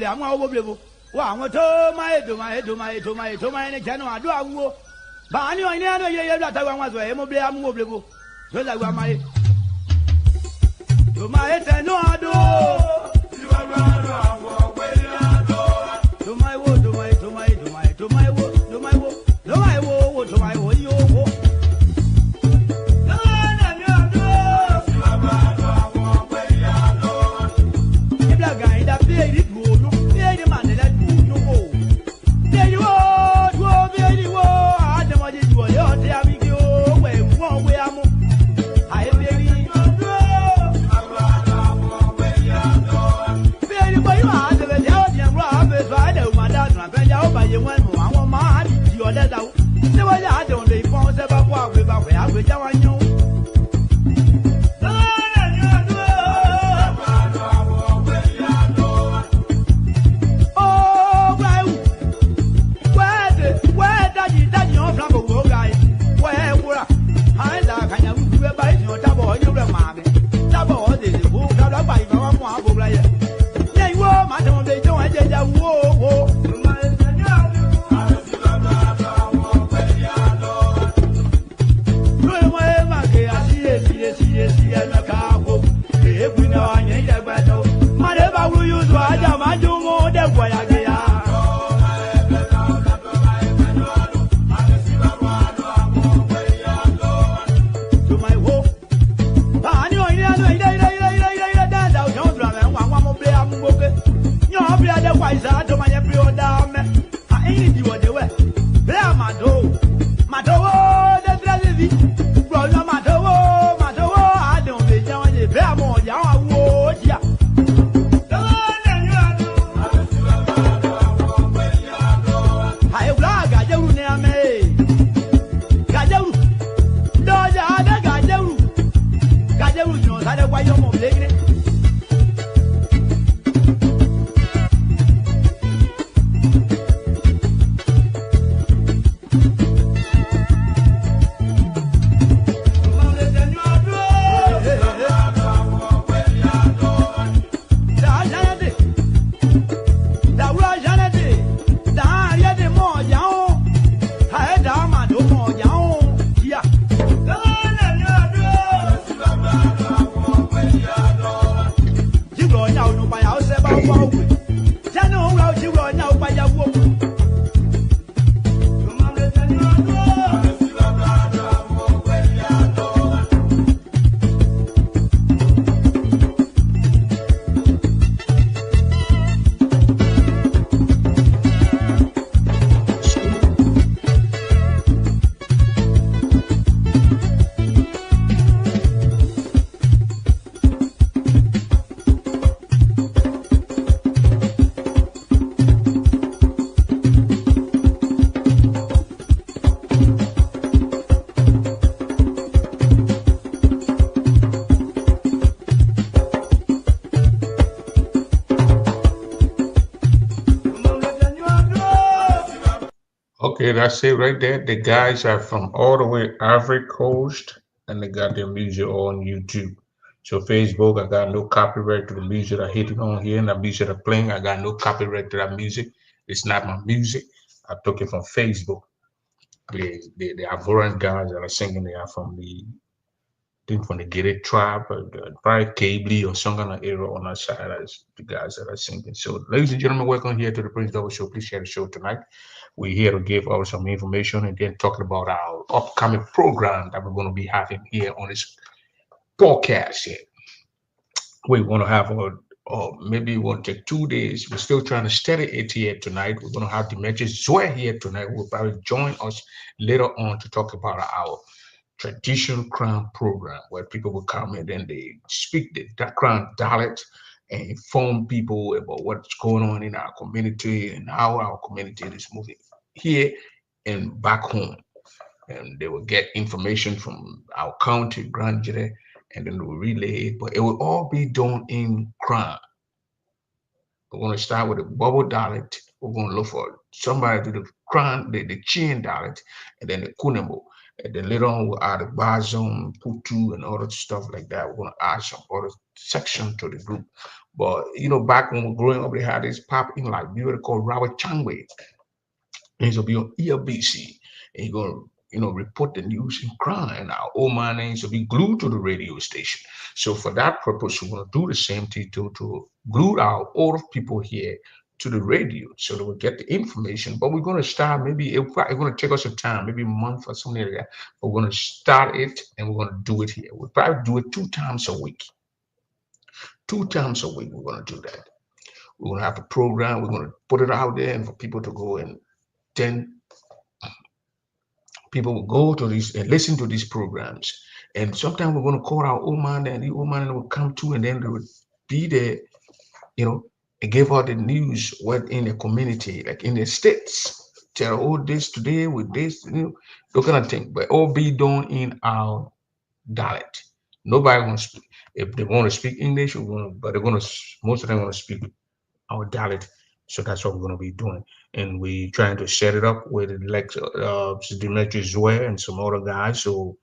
I'm over blue. Wow, what told my channel. I do a woo. But I knew I never hear that I was a mobile. I'm mobile. So that was my. To my head, no, I do. To my wood, to my wood, to my wood, to my wood, you. Okay, that's it right there. The guys are from all the way Ivory Coast, and they got their music on YouTube. So Facebook, I got no copyright to the music I hit it on here, and the music I'm playing, I got no copyright to that music. It's not my music. I took it from Facebook. The Ivorian guys that are singing, they are from the think from the Gere tribe, probably Kabli or some kind of era on that side as the guys that are singing. So, ladies and gentlemen, welcome here to the Prince Double Show. Please share the show tonight. We're here to give out some information and then talking about our upcoming program that we're going to be having here on this podcast here. We're going to have maybe it won't take 2 days. We're still trying to study it here tonight. We're going to have Dimitri Zoe here tonight. Will probably join us later on to talk about our traditional crown program where people will come and then they speak the crown dialect and inform people about what's going on in our community and how our community is moving here and back home. And they will get information from our county, Grand Jere, and then we'll relay it. But it will all be done in crown. We're going to start with the bubble dialect. We're going to look for somebody to the crown, the Chin dialect, and then the Kunemo. And then later on, we'll add the Bazon, Putu, and other stuff like that. We're going to add some other section to the group. But you know, back when we were growing up, they had this pop in Liberia called Robert Changwe. And he's gonna be on ELBC, and he's gonna report the news and crime. Our old man needs to be glued to the radio station. So for that purpose, we want to do the same thing to glue our older people here to the radio so that we get the information. But we're going to start, maybe it's going to take us some time, maybe a month or something like that. But we're going to start it and we're going to do it here. We'll probably do it 2 times a week. 2 times a week, we're going to do that. We're going to have a program. We're going to put it out there and for people to go, and then people will go to these and listen to these programs. And sometimes we're going to call our old man, and the old man will come to, and then they will be there, and give out the news what in the community, like in the states. Tell all this today with this, those kind of thing. But all be done in our dialect. Nobody wants to speak. If they want to speak English, but they're going to, most of them want to speak our dialect. So that's what we're going to be doing. And we trying to set it up with like Dimitri Zoe and some other guys. So,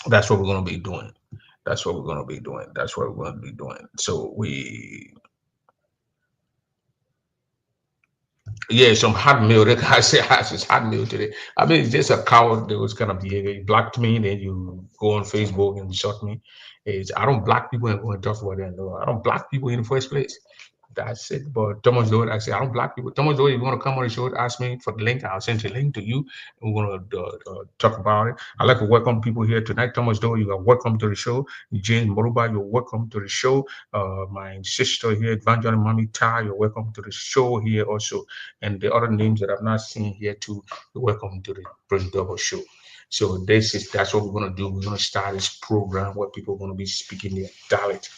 that's what we're going to be doing. That's what we're going to be doing. That's what we're going to be doing. So some hot meal. That guy said it's hot meal today. I mean, it's just a coward that was kind of behavior. You blocked me, then you go on Facebook and shut me. I don't block people and go and talk about them. No, I don't block people in the first place. That's it. But Thomas Doe, I say I don't block people. Thomas Doe, if you want to come on the show, ask me for the link. I'll send the link to you. And we're going to talk about it. I'd like to welcome people here tonight. Thomas Doe, you are welcome to the show. James Moruba, you're welcome to the show. My sister here, Evangeline Mami Ta, you're welcome to the show here also. And the other names that I've not seen here too, you're welcome to the Prince Double show. So that's what we're going to do. We're going to start this program where people are going to be speaking their dialect.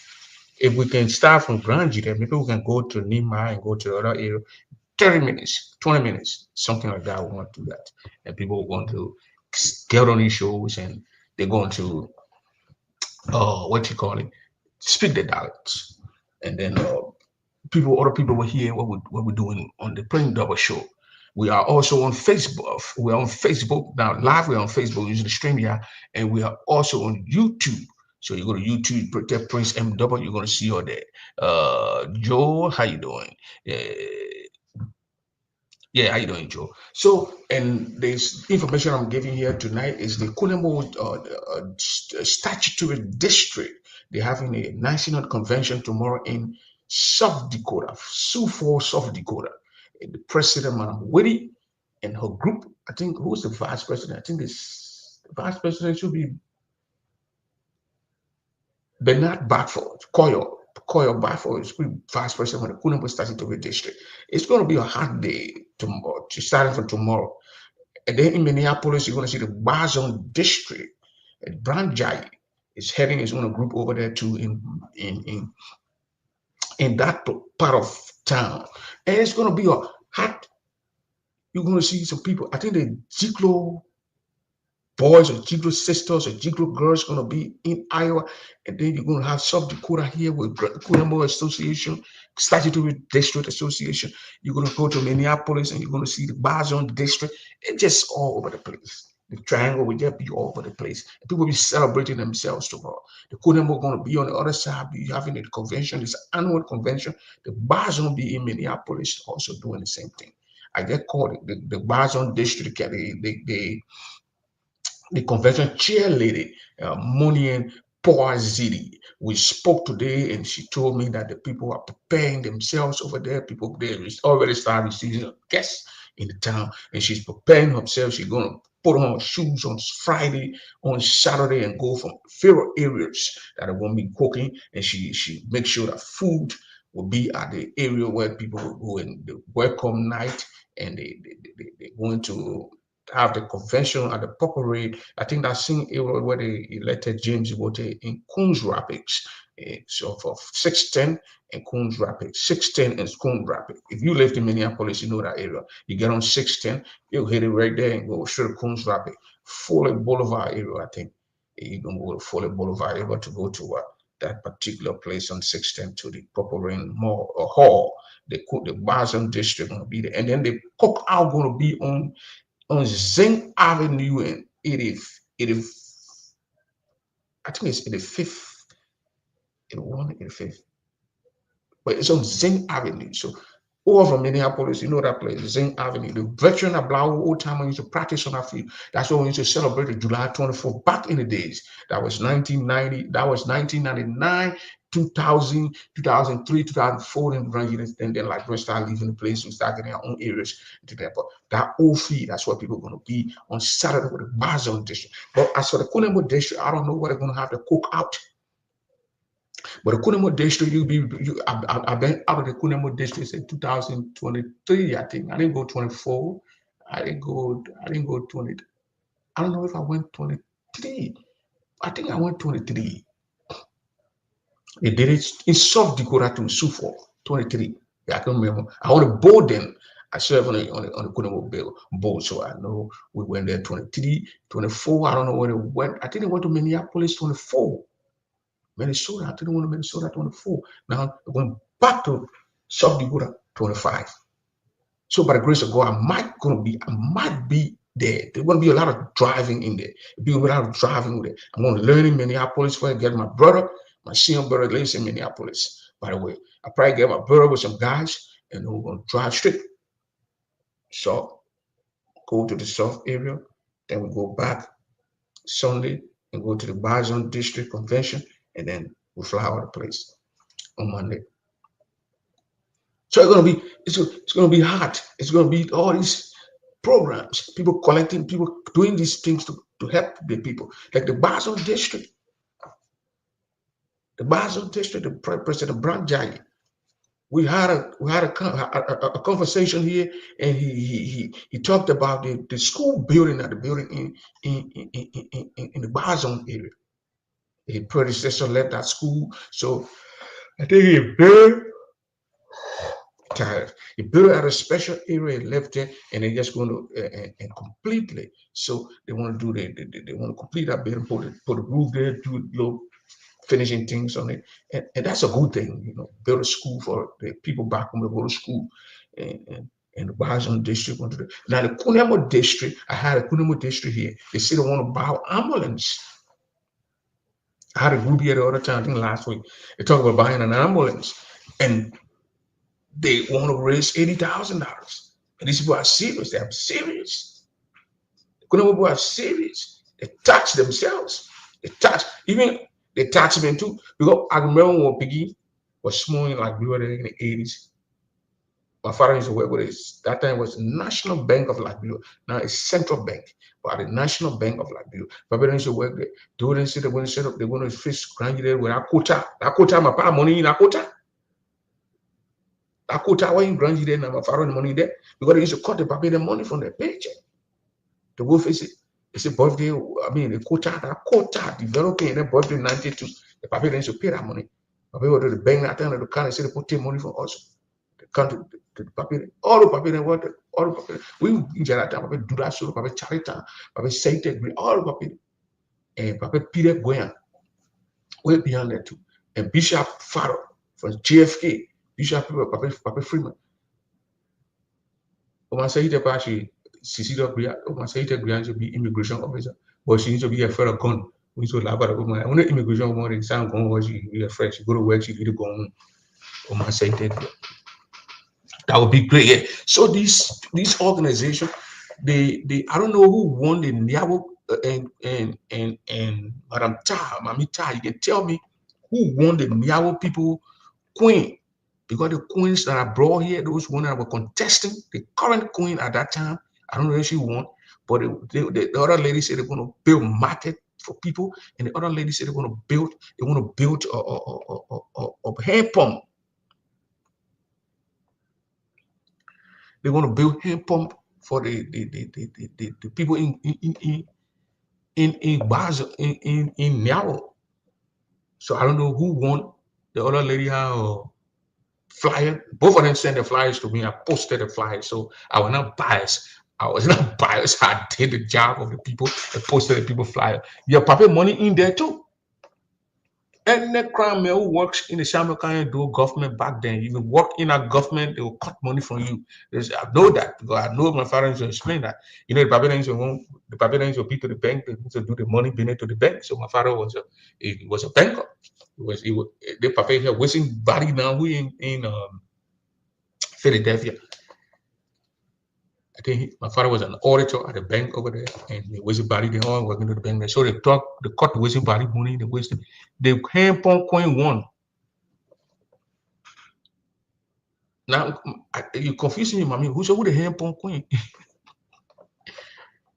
If we can start from Granji, then maybe we can go to Nima and go to the other area. 30 minutes, 20 minutes, something like that. We want to do that. And people are going to get on these shows and they're going to, speak the dialects. And then other people will hear what we're doing on the Plain Double show. We are also on Facebook. We're on Facebook now, live. We're on Facebook using the StreamYard, and we are also on YouTube. So you go to YouTube, Protect Prince MW, you're going to see all that. Joe, how you doing? Yeah, how you doing, Joe? So, and this information I'm giving here tonight is the Kunemo Statutory District. They're having a national convention tomorrow in South Dakota, Sioux Falls, South Dakota. And the president, Madam Whitty, and her group, I think, who's the vice president? I think the vice president should be Bernard Badford, Koyo Badford is vice president of the Kunabo Statutory District. It's going to be a hot day tomorrow, starting from tomorrow. And then in Minneapolis, you're going to see the Bazon District. And Brand Jai is heading his own group over there too in that part of town. And it's going to be a hot, you're going to see some people. I think the Giglo boys or Giglo sisters or Giglo girls going to be in Iowa, and then you're going to have South Dakota here with Kunamo Association, Statutory District Association. You're going to go to Minneapolis and you're going to see the Bazon District. It's just all over the place. The triangle will just be all over the place. And people will be celebrating themselves tomorrow. The Kunamo going to be on the other side, be having a convention, this annual convention. The Bazon will be in Minneapolis also doing the same thing. I get called the Bazon District, the convention chair lady, Monian Poazidi. We spoke today and she told me that the people are preparing themselves over there. People there already started receiving guests in the town, and she's preparing herself. She's going to put on shoes on Friday, on Saturday, and go from favorite areas that are going to be cooking. And she makes sure that food will be at the area where people will go in the welcome night, and they're going to have the convention at the proper rate. I think that same area where they elected James Wote in Coons Rapids. So for 610 and Coons Rapids, 610 and Coons Rapids. If you live in Minneapolis, you know that area. You get on 610, you'll hit it right there and go straight to Coons Rapids. Foley Boulevard area, I think. You can go to Foley Boulevard area to go to that particular place on 610 to the proper rain mall or hall. The Bazon District going to be there. And then the cookout going to be on Zing Avenue and 80, I think it's 85th 85th. But it's on Zing Avenue. So over from Minneapolis, you know that place, Zing Avenue. The veteran of Blau old timer used to practice on that field. That's what we used to celebrate the July 24th back in the days. That was 1990, that was 1999, 2000, 2003, 2004, and then like we start leaving the place, we start getting our own areas into that. But that old field, that's where people are going to be on Saturday with the Bazon district. But as for the Kunemo district, I don't know what they're going to have to cook out. But the Kunemo district, I've been out of the Kunemo district in 2023, I think. I didn't go 24. I didn't go 20. I don't know if I went 23. I think I went 23. They did it in South Dakota to Sioux Falls, 23. Yeah, I can remember. I want to board then. I served on the Kunemo board, so I know we went there 23, 24. I don't know where they went. I think they went to Minneapolis 24. Minnesota, I didn't want to Minnesota 24. Now I went back to South Dakota 25. So by the grace of God, I might be there. There's going to be a lot of driving in there. There'll be a lot of driving there. I'm going to learn in Minneapolis where I get my brother. My senior brother lives in Minneapolis, by the way. I probably get my brother with some guys and we're going to drive straight. So go to the South area, then we go back Sunday and go to the Bazon District Convention, and then we fly out of the place on Monday. So it's gonna be hot. It's gonna be all these programs, people collecting, people doing these things to help the people, like the Bazon District. The Bazon District, the President Brand Jai. We had a conversation here, and he talked about the school building at the building in the Bazon area. His predecessor left that school, so I think he built at a special area, left there, and they're just going to and completely. So they want to do they want to complete that building, put a roof there, do little finishing things on it, and that's a good thing, you know. Build a school for the people back home to go to school, and the Bazon district. Now the Kunemo district, I had a Kunemo district here. They say they want to buy ambulance. I had a group here the other time, I think last week. They talked about buying an ambulance, and they want to raise $80,000. And these people are serious. They are serious. The Kunemo people are serious. They tax themselves. They tax them too. Because I remember when Piggy was smoking like we were in the 80s. My father used to work with it. That time was National Bank of Liberia. Now it's Central Bank, but the National Bank of Liberia. Papa used to work there. They wouldn't say they're going to set up, they're going to face graduate with that quota. That quota, my father money in that quota. That quota, why you graduate and my father money there? Because they used to cut the papa the money from their paycheck. To go face it. It's a birthday, the quota developing in their birthday in 92. The papa used to pay that money. Papa would do the bank that time and the kind of say they put money from us. The country. The papier, all the papier and water, all the papier. We each other time, papier do that so papier charita, papier say take all the papier, and papier Peter Goyan, way beyond that too. And Bishop Farrow from JFK, Bishop papier Freeman. Oma say it about she Cecilia Bria, Oma say it Brian to be immigration officer, but she needs to be a federal gun. We should laugh at the woman. Only immigration woman sound going was she be afraid. She go to work, she need to go home. Oma say it. That would be great. Yeah. So these organizations, they I don't know who won the Niabo and Madam Ta, Mami Ta. You can tell me who won the Niabo people queen, because the queens that are brought here, those women that were contesting, the current queen at that time, I don't know if she won, but the other lady said they're going to build market for people, and the other lady said they want to build a hand pump. They want to build hand pump for the people in Basel, in Niabo. So I don't know who won. The other lady had a flyer. Both of them sent the flyers to me. I posted the flyers, so I was not biased. I did the job of the people and posted the people flyer. Your paper money in there too. Any crime man who works in the Samuel County do government back then, you work in a government, they will cut money from you. I know that because I know my father used to explain that. You know, the Barbadians will be to the bank, they need to do the money beneath to the bank. So my father was a banker. The papa here wasting body now we in Philadelphia. I think my father was an auditor at the bank over there, and the wasting body they all working to the bank there. So they cut the wasting body money, the hand pump coin one. Now you confusing me, mommy. Who the hand pump queen?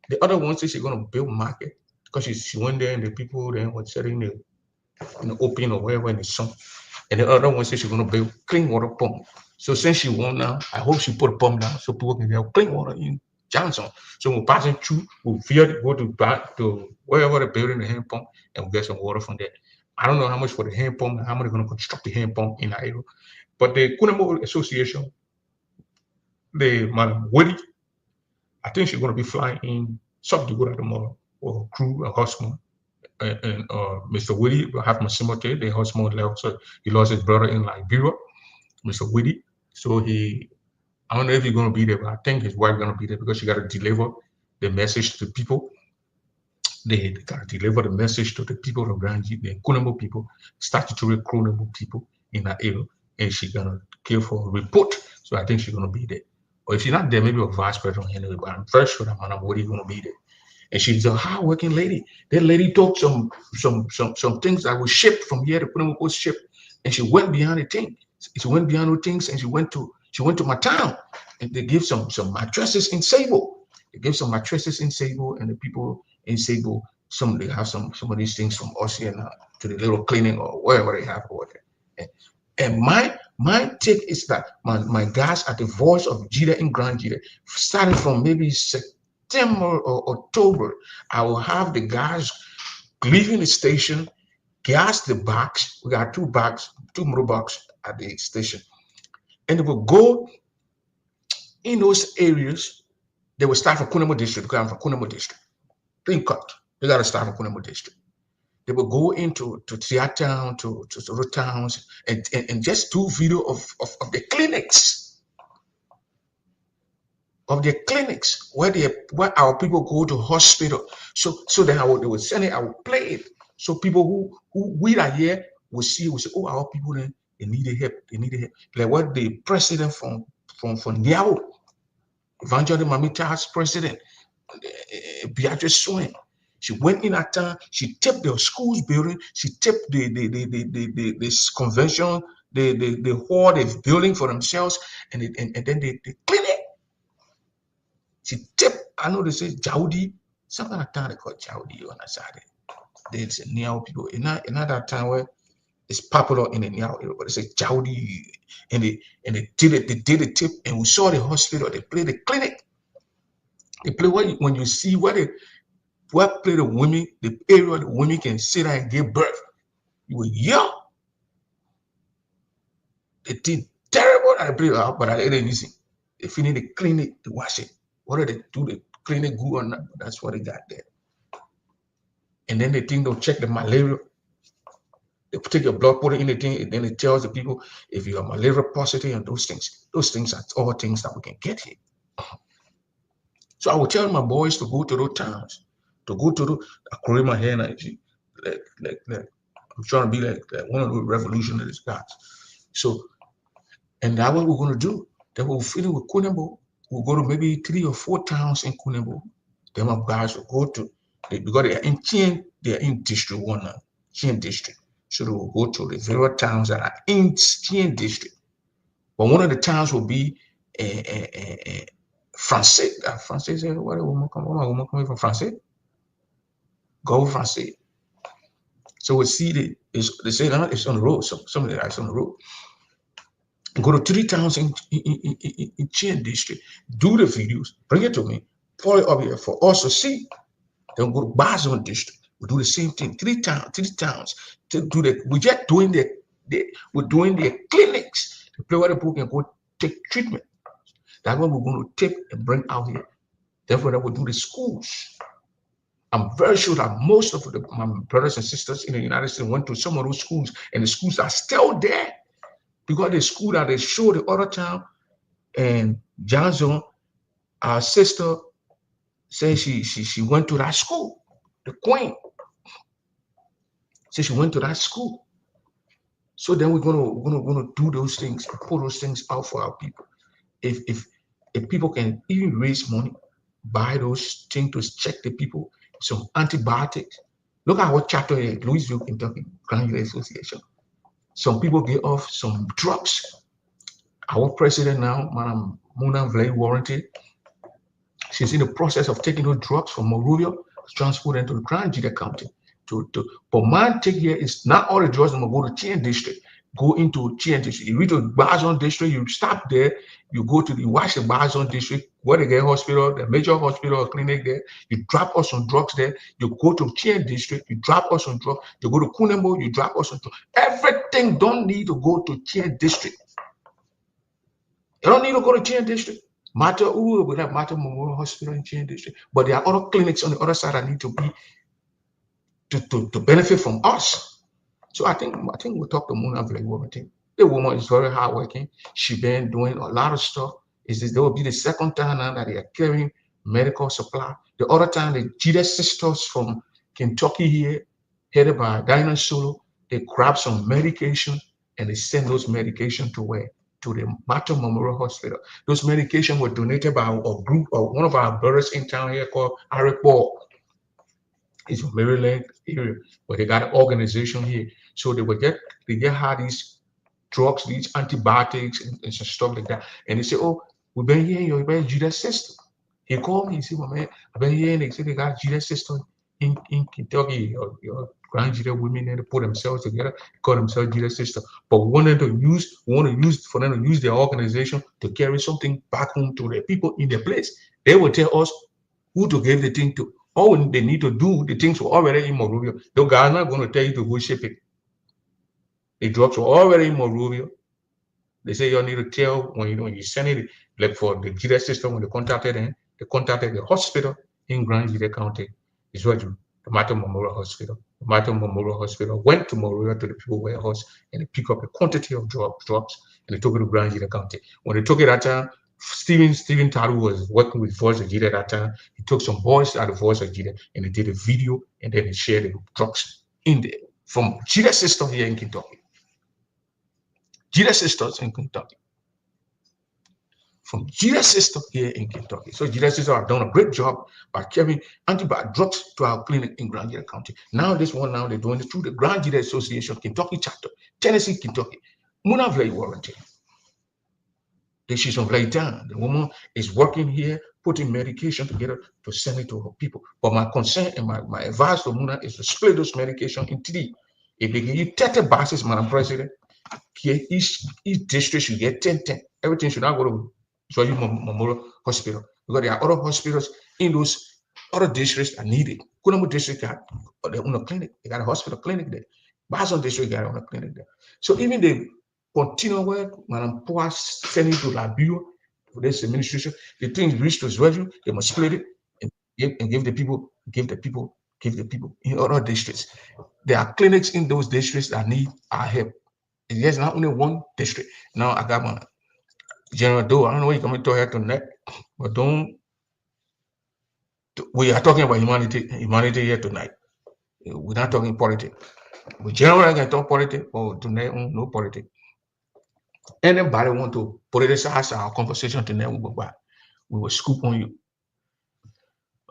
The other one says she's gonna build market because she went there and the people then were selling in the open or wherever in the sun. And the other one says she's gonna build clean water pump. So since she won now, I hope she put a pump down so people can get clean water in Johnson. So we're passing through, we'll go to wherever they're building the hand pump and we'll get some water from there. I don't know how much for the hand pump, how much they're gonna construct the hand pump in that area. But the Kunamo Association, the Madam Woody, I think she's going to be flying in South Dakota tomorrow with a crew, a husband, and Mr. Woody will have my cemetery. The husband left, so he lost his brother in Liberia, Mr. Woody. So I don't know if he's going to be there, but I think his wife going to be there because she got to deliver the message to the people. They got to deliver the message to the people of Grand Jeep, the Kunamo people, statutory Kunamo people in that area, and she's going to give for a report. So I think she's going to be there. Or if she's not there, maybe a vice president anyway, but I'm very sure that Madam Woody is going to be there. And she's a hard-working lady. That lady took some things that were shipped from here to Kunamo Post ship, and she went beyond the thing. She went beyond the things, and she went to my town, and they give some mattresses in Sable. They give some mattresses in Sable, and the people in Sable, they have some of these things from us here now to the little clinic or wherever they have over there. And my take is that my guys at the Voice of Jida in Grand Jida, starting from maybe September or October, I will have the guys leaving the station, gas the box. We got two motor boxes at the station, and they will go in those areas. They will start from Kunamo District, because I'm from Kunamo District. Clean cut. They got to start from Kunamo District. They will go into Tia Town, to other towns, and just do video of the clinics. Of the clinics where our people go to hospital. So then they will send it, I will play it. So people who we are here will see, oh, our people then they need help. Like what the president from Niao, Evangeline Mamita's president, Beatrice Swain. She went in at town. She tipped the schools building. She tipped this convention, the hall they're building for themselves, and then they clean it. She tipped. I know they say Jaudi. Some kind of town they call Jaudi on that side. There's Niao people. In that town where it's popular in the Niao area, but they say Jaudi, and they did the tip, and we saw the hospital. They play the clinic. They play when you see what play the women, the area the women can sit down and give birth. You will yell. They did terrible at the play out, but I didn't see. They finish the clinic to wash it. What do they do? The clinic good or not? That's what they got there. And then they think they'll check the malaria. They take your blood, put it in the thing, and then it tells the people if you are malaria positive and those things. Those things are all things that we can get here. So I will tell my boys to go to those towns. To go to I curl my hair like I'm trying to be like one of the revolutionaries guys. So, and that's what we're going to do. Then we'll fill it with Kunamo. We'll go to maybe 3 or 4 towns in Kunamo. Then my guys will go to, because they're in Chien, they're in District 1 now, Chien District. So they will go to the various towns that are in Chien District. But one of the towns will be Francais. Francais, what woman coming from Francais? Go Francais. So we see they say now it's on the road. So some of the guys on the road. Go to 3 towns in Chien District, do the videos, bring it to me, pull it up here for us to see. Then go to Bazon District. We do the same thing. 3 towns to do that. We're just doing we're doing the clinics. The play where the people can go take treatment. That's what we're going to take and bring out here. Therefore, that we'll do the schools. I'm very sure that most of my brothers and sisters in the United States went to some of those schools, and the schools are still there because the school that they showed the other time, and Johnson, our sister, said she went to that school. The Queen said she went to that school. So then we're gonna do those things, put those things out for our people. If people can even raise money, buy those things to check the people, some antibiotics. Look at what chapter here, Louisville, Kentucky, Grand Union Association. Some people get off some drugs. Our president now, Madam Muna Vlay Warranty, she's in the process of taking those drugs from Monrovia, transport into the Grand Gila County. But my take here is not all the drugs that go to Chien District, go into Chien District. You reach to Bazon District, you stop there, you go to the watch the Bazon District, where they get hospital, the major hospital or clinic there, you drop us some drugs there, you go to Chien District, you drop us some drugs, you go to Kunembo, you drop us some drugs. Everything don't need to go to Chien District. You don't need to go to Chien District. Matter we have Matter Memorial Hospital in Chien District, but there are other clinics on the other side that need to be to benefit from us. So I think we'll talk to Muna Vlay Warranty. The woman is very hardworking. She's been doing a lot of stuff. There will be the second time now that they are carrying medical supply. The other time, the GDS sisters from Kentucky here, headed by Diana Solo, they grab some medication and they send those medication to where? To the Mater Memorial Hospital. Those medications were donated by a group of one of our brothers in town here called Eric Ball. It's from Maryland area, but they got an organization here. So they get how these drugs, these antibiotics and some stuff like that. And they say, oh, we've been hearing your GDS system. He called me, he said, well, man, I've been hearing they say they got GDS system in Kentucky, your Grand Gila women there to put themselves together, call themselves GDS system. But we want to use for them to use their organization to carry something back home to the people in their place. They will tell us who to give the thing to. All they need to do, the things were already in Monrovia. The guys are not going to tell you to go ship it. The drugs were already in Monrovia. They say you need to tell when you send it, like for the GDS system, when they contacted the hospital in Grand Gila County. It's what the Mater Memorial Hospital. The Mater Memorial Hospital went to Monrovia to the people warehouse and they pick up a quantity of drugs and they took it to Grand Gila County. When they took it that time, Stephen Taru was working with Voice of Gila at that time. He took some boys out of Voice of Gila and they did a video and then he shared the drugs in there from GDS system here in Kentucky. GDS sisters in Kentucky. From GDS system here in Kentucky. So GDS sisters have done a great job by carrying antibiotic drugs to our clinic in Grand Gila County. Now this one they're doing it through the Grand Gila Association, Kentucky chapter, Tennessee, Kentucky. Muna Vlay Warranty. She's from Vlay. The woman is working here, putting medication together to send it to her people. But my concern and my advice to Muna is to split those medication into three. If they give you 30 boxes, Madam President, each district should get 10. Everything should not go to Joy Memorial Hospital because there are other hospitals in those other districts that need it. Kunamu district got their own clinic. They got a hospital clinic there. Bazon district got a clinic there. So even the continue work, Madam Poa sending to Liberia for this administration, the things reach to Israel, they must split it and give the people in other districts. There are clinics in those districts that need our help. There's not only one district. Now I got my General Doe. I don't know what you're coming to here tonight, but we are talking about humanity here tonight. We're not talking politics. We generally can talk politics, but tonight no politics. Anybody want to politicize our conversation tonight, we will scoop on you.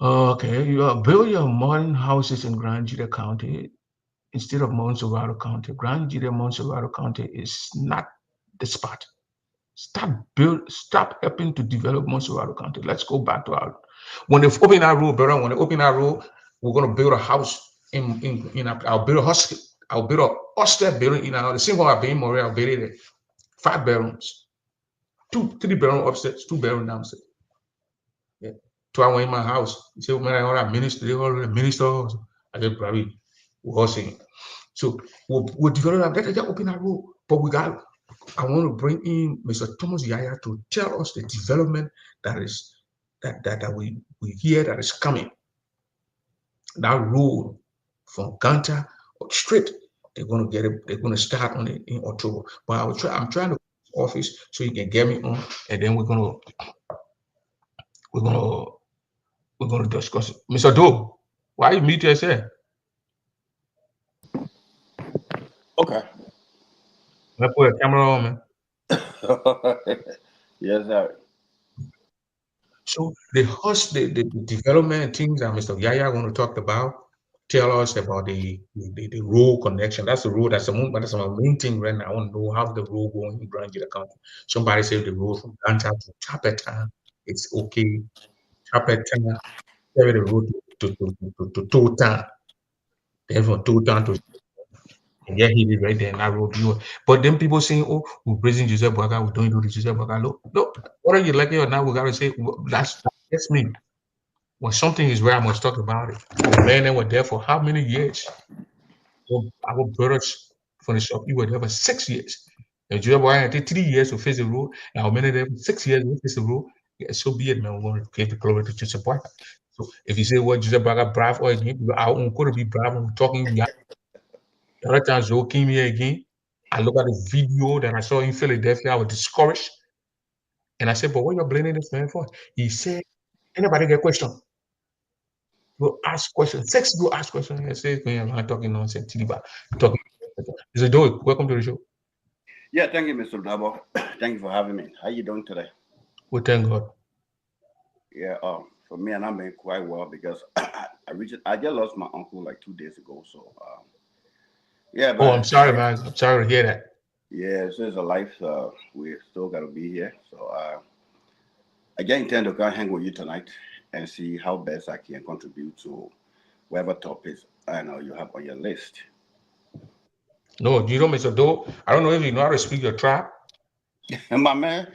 Okay, you build your modern houses in Grand Gila County instead of Montserrat County. Grand Gila, Montserrat County is not the spot. Stop helping to develop Montserrat County. Let's go back to when they open that road, brother. When they open that road, we're gonna build a house I'll build a hospital. I'll build a hostel building in the same one I've been in Montreal. I'll build it 5 bedrooms, 3 bedrooms upstairs, 2 bedrooms downstairs. Yeah. 2 hours in my house. You say, man, I want a minister. They already minister. I just probably was saying. So we'll develop that. Let's open that road, but I want to bring in Mr. Thomas Yaya to tell us the development that we hear that is coming. that road from Ganta straight. They're gonna get it. They're gonna start on it in October. But I'm trying to office so you can get me on, and then we're gonna discuss it. Mr. Doe, why you meet yourself? Okay. Let's put a camera on, man. Yes, sir. So the development things that Mr. Yaya going to talk about, tell us about the road connection. That's the road. That's my main thing right now. I want to know how the road going in Grand County. Somebody said the road from Ganta to Chapeta, it's okay. Chapeta, carry the road to Totan. Then from Totan to yeah, he did right there in that road. But then people saying, "Oh, we're praising Joseph Boakai, we don't do the Joseph Boakai." Look, whether you like it or not, we gotta say that's me. When something is where I must talk about it. The man that were there for how many years? Well, our brothers from the shop, you were there for 6 years. And Joseph Boakai had 3 years to face the road. Now many of them 6 years to face the road. Yeah, so be it, man. We want to give the glory to Joseph Boakai. So if you say what Joseph Boakai brave or again, I won't go to be brave. I'm talking. The other time Joe came here again, I look at the video that I saw in Philadelphia, I was discouraged. And I said, but what you're blaming this man for? He said, anybody get question? Go ask questions. Sex go ask questions. I say, I'm not talking nonsense. Talking. He said, Joe, welcome to the show. Yeah, thank you, Mr. Dabo. Thank you for having me. How you doing today? We thank God. Yeah, for me, and I'm doing quite well because I just lost my uncle like 2 days ago. So, yeah, Oh, I'm but sorry, man. I'm sorry to hear that. yeah, so it's a life. We still got to be here. So, I just intend to come hang with you tonight and see how best I can contribute to whatever topics I know you have on your list. No, you know, Mr. Doe, I don't know if you know how to speak your tribe. And my man,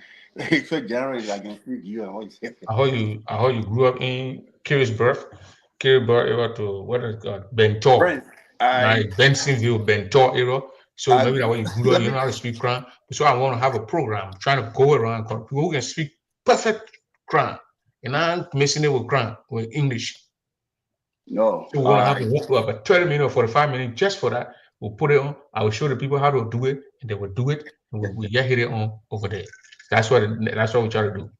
he's so generous. I can speak you and what you say. I heard you grew up in Kiribati area to what is it called? Bentor. Prince, Like Bensonville, Bentor area. So I maybe that way you grew up, let you me. know how to speak Kran. So I want to have a program trying to go around people who can speak perfect Kran. And I'm mixing it with Kran, with English. No, So we want to have a 30 minute or 45 minutes just for that. We'll put it on. I will show the people how to do it, and they will do it, and we'll get it on over there. That's what we try to do.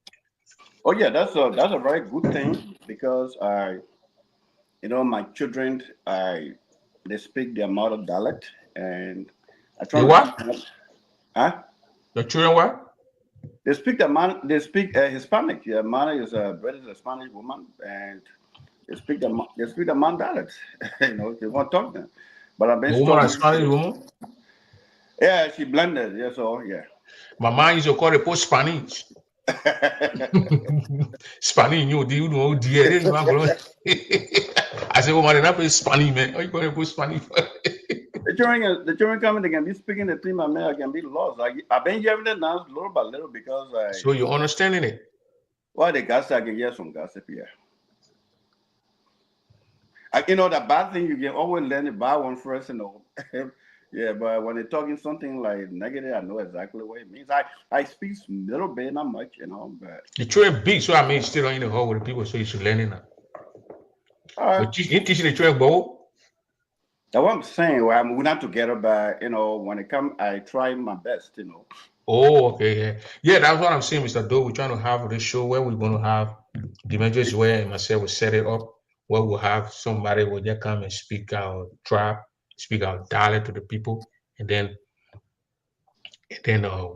oh yeah, that's a very good thing because my children, they speak their mother dialect, and I try The to teach what? them. Huh? The children what? They speak They speak Hispanic. Yeah, mother is a British Spanish woman, and they speak the man dialect. They won't talk them. But I've been The woman is studying. Spanish woman. Yeah, she blended. Yeah, so yeah. My mind used to call it post Spanish. Spanish, you know, dear, they don't know. I said, oh, man, not Spanish, man. How you going to put Spanish? The children coming, they can be speaking the thing, my man, I can be lost. I've been hearing it now little by little because So you're understanding it? the gossip, I can hear some gossip here. The bad thing, you can always learn the bad one first, Yeah, but when they're talking something like negative, I know exactly what it means. I speak a little bit, not much, but. The children big, so I mean, still in the hall with the people, so you should learn it now. But you teaching the children both? That's what I'm saying. Well, we're not together, but when it comes, I try my best. Oh, okay, yeah. Yeah, that's what I'm saying, Mr. Doe. We're trying to have this show where we're going to have Demetrius Ware and myself will set it up where we'll have somebody will just come and speak our tribe, speak our dialect to the people, and then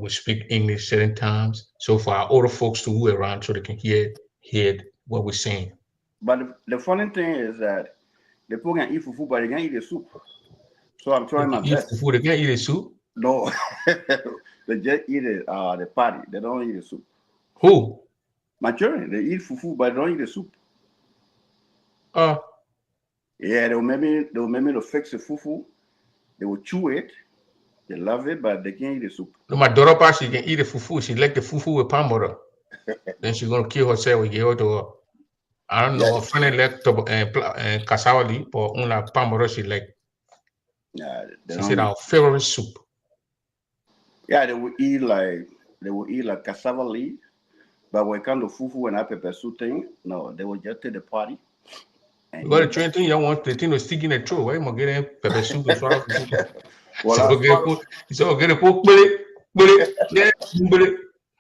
we speak English certain times. So for our older folks to who are around so they can hear what we're saying. But the funny thing is that the people can eat fufu, but they can't eat the soup. So I'm trying my best. Fufu, they can't eat the soup? No, they just eat the patty. They don't eat the soup. Who? My children, they eat fufu, but they don't eat the soup. Yeah, they will maybe to fix the fufu. They will chew it. They love it, but they can't eat the soup. My daughter, she can eat the fufu. She like the fufu with palm butter. Then she's gonna kill herself and give it to her. I don't know. A friend like cassava leaf, but only palm butter she like. She said our favorite soup. Yeah, they will eat like cassava leaf, but when it comes to fufu and pepper soup thing, no, they will just take the patty And Because the train thing, you want the thing to stick in the throat. Why am I getting pepper soup? So well, so as get far it, as, so get it, yeah,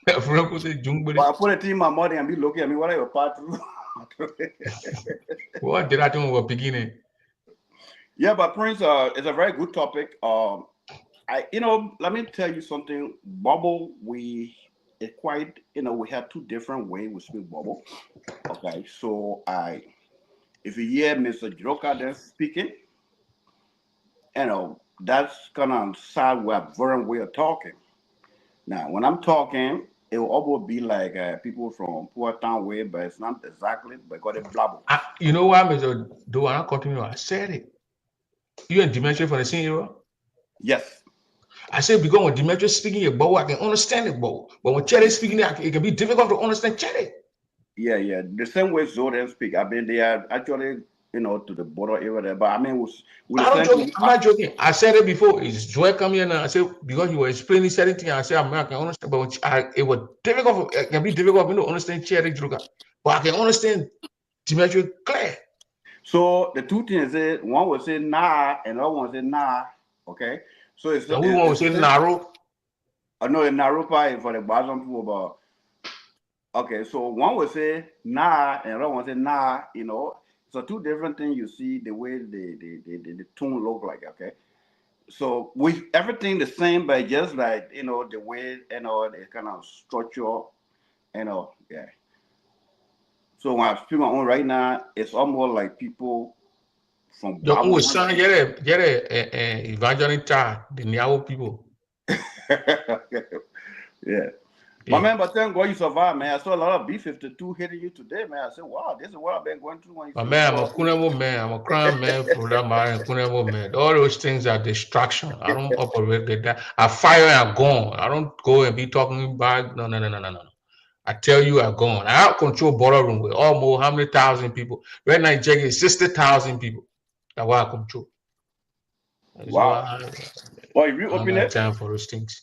well, I put it in my mouth and be looking at me. What are your part through? What did I do with beginning? Yeah, but Prince, it's a very good topic. Let me tell you something. Bubble, we it quite, we have two different ways we speak bubble. Okay, so if you hear Mr. Joker then speaking, that's kind of side where very way of talking. Now, when I'm talking, it will almost be like people from poor town way, but it's not exactly because they blabber. You know why, Mr. Do I continue? I said it. You and Demetri for the same era? Yes. I said because when Demetri speaking a bow, I can understand it, bow. But when Cherry speaking, it can be difficult to understand Cherry. Yeah. The same way Zodan speak. I mean, they are actually, to the border area there. But I mean, with I'm not joking. I said it before. It's Joy come here now. I said because you were explaining certain things. I said I can understand, but it was difficult. It can be difficult for me to understand Cherry Druga, but I can understand Demetri clear. So the two things is one will say nah, and the other one will say nah. Okay, so it's we want to say narrow. I know a narrow pie for the bottom people, but okay, so one will say nah, and the other one will say nah. So two different things. You see the way the tune look like. Okay, so we everything the same, but just like the way the kind of structure, yeah. So when I speak my own right now, it's almost like people from The only son get a evangelist the Niao people. Yeah. My man, but thank God you survived, man. I saw a lot of B-52 hitting you today, man. I said, wow, this is what I've been going through. When My man, I'm a Kunemo man. I'm a crime man for that man. Kunemo man. All those things are distraction. I don't operate with that. I fire and I'm gone. I don't go and be talking back. No. I tell you, I'm gone. I out control border room with almost how many thousand people? Right now, checking 60,000 people. That's why I control. Wow. Well, you open it. Time for those things.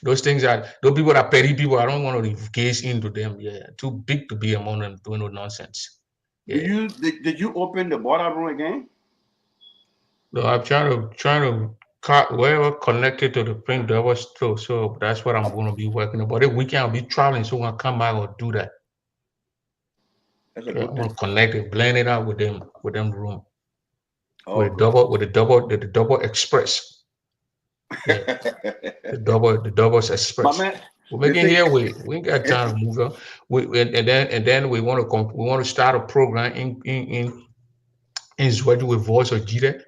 Those things are those people that petty people. I don't want to engage into them. Yeah, too big to be among them doing no nonsense. Yeah. Did you open the border room again? No, I'm trying to cut wherever connected to the print that was true. So that's what I'm going to be working on. But if we can't be traveling, so when I come back, I'll do that. That's a good I'm gonna connect it, blend it out with them room. Oh, with the double express. Yeah. the double express. Man, we're making here we ain't got time to move on. And then we want to start a program in Zwedi with Voice of Jide,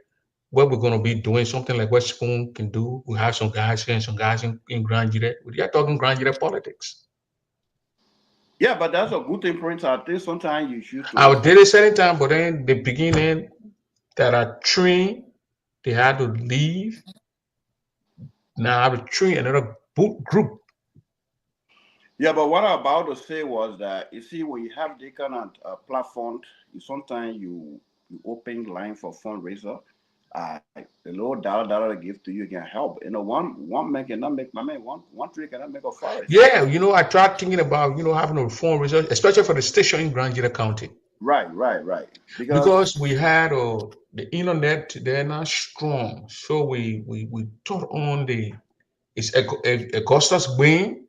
where we're gonna be doing something like what Spoon can do. We have some guys here and some guys in Grand Jide. We are talking Grand Jide politics. Yeah, but that's a good thing, Prince. I think sometimes you should. I did it certain time, but then the beginning that I trained, they had to leave. Now I have to train another group. Yeah, but what I'm about to say was that you see when you have the kind of platform, sometimes you open line for fundraiser. The little dollar they give to you can help. One man cannot make one tree cannot make a forest. Yeah, I tried thinking about having a fundraiser, especially for the station in Grand Jide County. Right. Because we had the internet, they're not strong, so we taught on it's Augustus Wayne,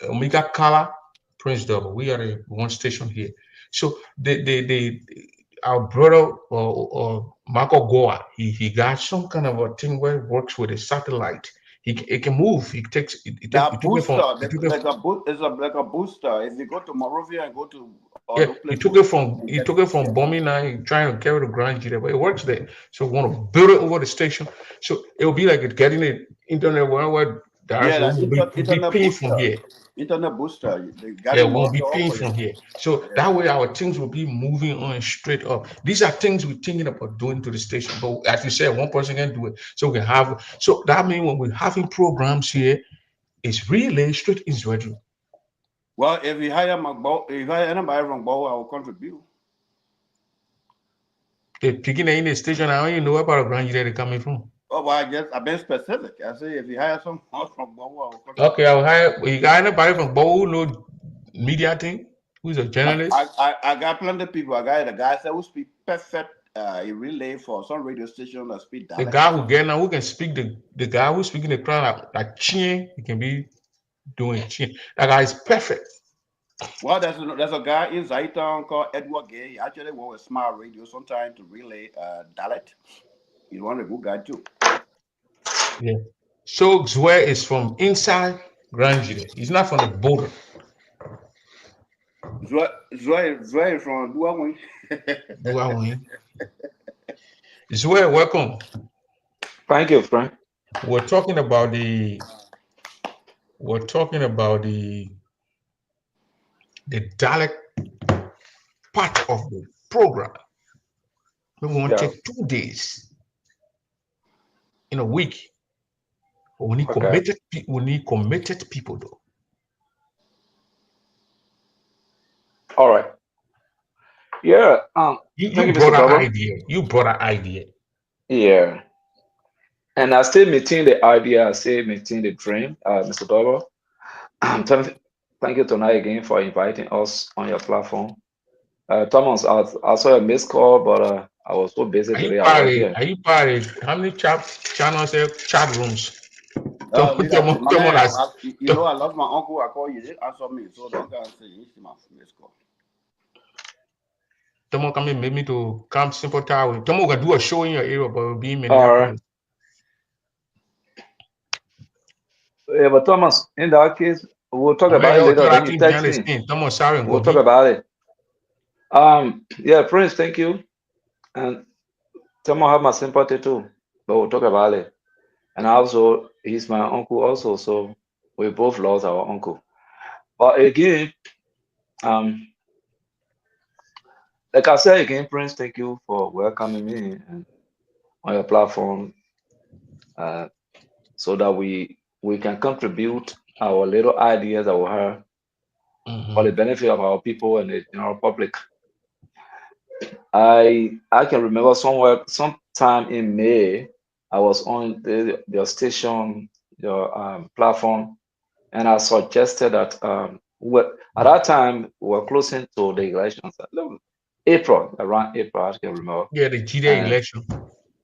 Omega Kala, Prince Double. We are the one station here. So our brother or Marco Goa, he got some kind of a thing where it works with a satellite. It can move. It takes it. It's like a booster. If you go to Morovia and go to he took it from bombing now, trying to carry the Grand Jide, but it works there. So we want to build it over the station. So it will be like it getting the internet where will be paying from here. Internet booster. It won't be paying from here. So that way our things will be moving on straight up. These are things we're thinking about doing to the station. But as you said, one person can do it. So we have that means when we're having programs here, it's really straight in Zwedi. Well, if you hire anybody from Bow, I will contribute. Picking in the station, I don't even know where part of Grand Jide they're coming from. Oh, well, I've been specific. I say if you hire someone from Bow, I will contribute. Okay, I'll hire. You got anybody from Bow, no media thing? who's a journalist. I got plenty of people. I got a guy that will speak perfect a relay for some radio station that speak The dialect. guy who can speak the guy who's speaking the crowd like chin, he can be doing chin. That guy is perfect. Well, there's a guy in Zaiton called Edward Gay. He actually works with Smart Radio sometimes to relay dialect. He's one of the good guy too. Yeah. So Zwe is from inside Grange. He's not from the border. Zwe from Duawin. Zwe, welcome. Thank you, Frank. We're talking about the dialect part of the program. We want to take 2 days in a week. But we need committed people though. All right. Yeah. You brought an idea. You brought an idea. Yeah. And I still maintain the idea. I still maintain the dream, Mr. Dover. Thank you tonight again for inviting us on your platform. Thomas, I saw a missed call, but I was so busy today. Are you part of how many channels have chat rooms? You know, I lost my uncle. I call you, didn't answer me, so don't go and say you see my missed call. Tomo come in, maybe to Camp Simple Tower. Tomo can do a show in your area, but it'll be in Minneapolis. Yeah, but Thomas, in that case, we'll talk about it later. Then you text me. Thomas, sorry, we'll talk about it. Yeah, Prince, thank you. And Tomo have my sympathy too, but we'll talk about it. And also, he's my uncle also, so we both lost our uncle. But again, like I said again, Prince, thank you for welcoming me on your platform, so that we can contribute our little ideas that we have for the benefit of our people and the general public. I can remember sometime in May, I was on your station, your platform, and I suggested that at that time we were closing to the elections. Around April, I can remember. Yeah, the GDA election.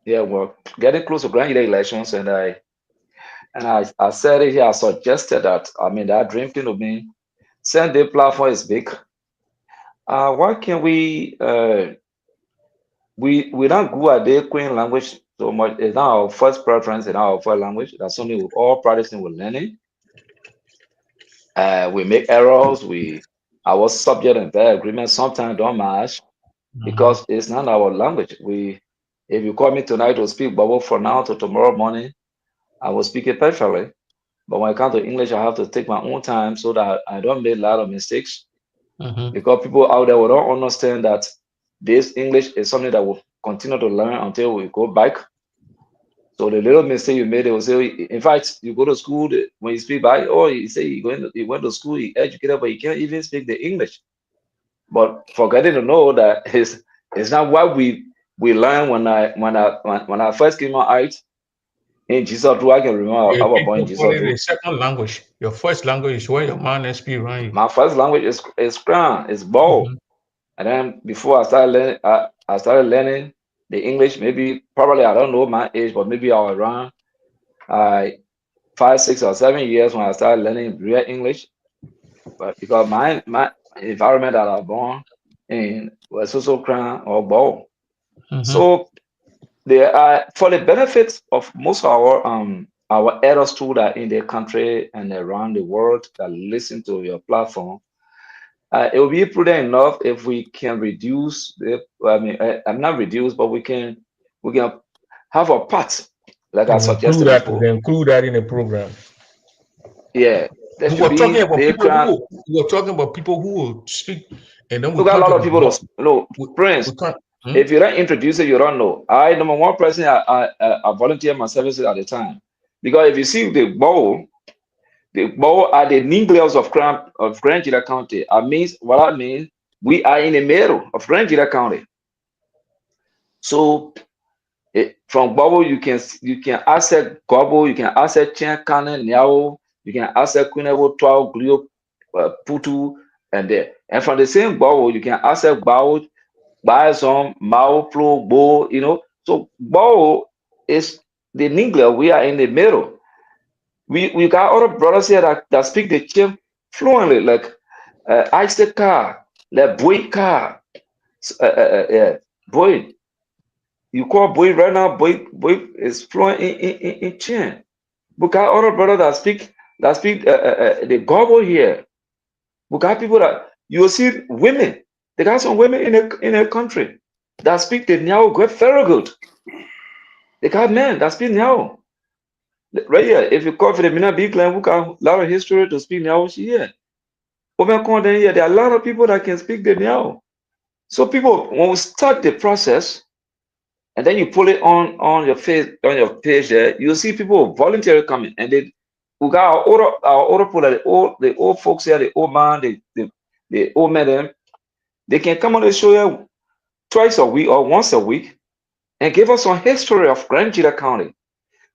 Yeah, we're getting close to Grand GDA elections, and I said it here. I suggested that. I mean, that dream came to me. Sunday platform is big. Why can we don't go at the Queen language so much? It's not our first preference in our first language. That's something we're all practicing with learning. We make errors. Our subject and verb agreement sometimes don't match because it's not our language. If you call me tonight to speak Bible from now to tomorrow morning, I will speak it perfectly. But when I come to English, I have to take my own time so that I don't make a lot of mistakes. Because people out there will don't understand that this English is something that we'll continue to learn until we go back. So the little mistake you made, they will say, in fact, you go to school, when you speak back, you say you went to school, you educated, but you can't even speak the English. But forgetting to know that it's not what we learned when I first came out in Jesus. I can remember our point Jesus. The second language, your first language is where your man speak, right? My first language is Kran, it's Bo. And then before I started learning the English, probably I don't know my age, but maybe I was around 5, 6, or 7 years when I started learning real English. But because my environment that I was born in was also Kran or Bo. So there are, for the benefits of most of our elders too that in the country and around the world that listen to your platform, it will be prudent enough if we can reduce I'm not reduce, but we can have a part, like I suggested before. Include that in the program. Yeah. We were talking about people who will speak, and then we got a lot of people. Prince, if you don't introduce it, you don't know. Number one person, I volunteer my services at the time, because if you see the bowl are the nucleus of Grand Gila County. What I mean, we are in the middle of Grand Gila County. So from Bobo, you can access Gobo, you can access Chen Cannon, Niao, you can access Kunevo, Twao, Glio, Putu, and there. And from the same Bao, you can access Bao, buy some Mao, Flo, Bo, you know. So Bao is the Ningla. We are in the middle. We got other brothers here that speak the Chim fluently, like Isaac Car, like Boy Car, Boy. You call Boy right now, Boy is fluent in Chin. We got other brothers that speak the Gobo here. We got people that you will see women. They got some women in a country that speak the Nyao very good. They got men that speak Nyao. Right here, if you call for the Mina Big Land, we got a lot of history to speak Nyao here. Over here, there are a lot of people that can speak the Nyao. So people, when we start the process, and then you pull it on your page there, you'll see people voluntarily coming, and we got our older people, the old folks here, the old man, the old men, they can come on the show here twice a week or once a week and give us some history of Grand Gila County.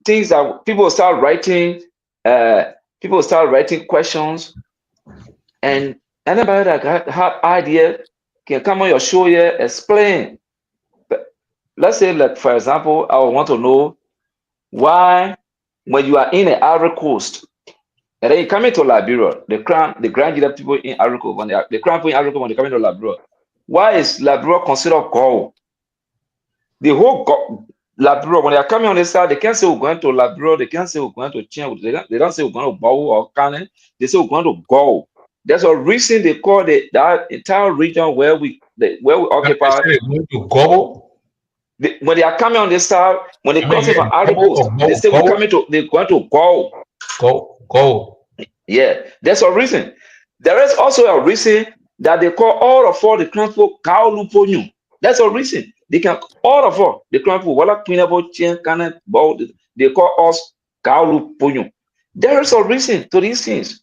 Things that people start writing questions, and anybody that have idea can come on your show here, explain. But let's say, like for example, I would want to know why when you are in the Ivory Coast and then you come into Liberia, the Grand Gila people in Ivory Coast, when the Crown people in Ivory Coast, when they come into Liberia, why is Liberia considered gold? The whole Liberia, when they are coming on this side, they can't say we're going to Liberia, they can't say we're going to China, they don't say we're going to Bao or Kane, they say we're going to go. There's a reason they call that entire region where we occupy. They going to go? When they are coming on this side, when they come from Ivory Coast, they say they're going to go. Go. Yeah, there's a reason. There is also a reason that they call all of all the Crown people Kaolu Ponyu. That's a reason. They can all of us, the Crown people, wala Queenable Chien Canet, they call us Kaolu Ponyu. There is a reason to these things.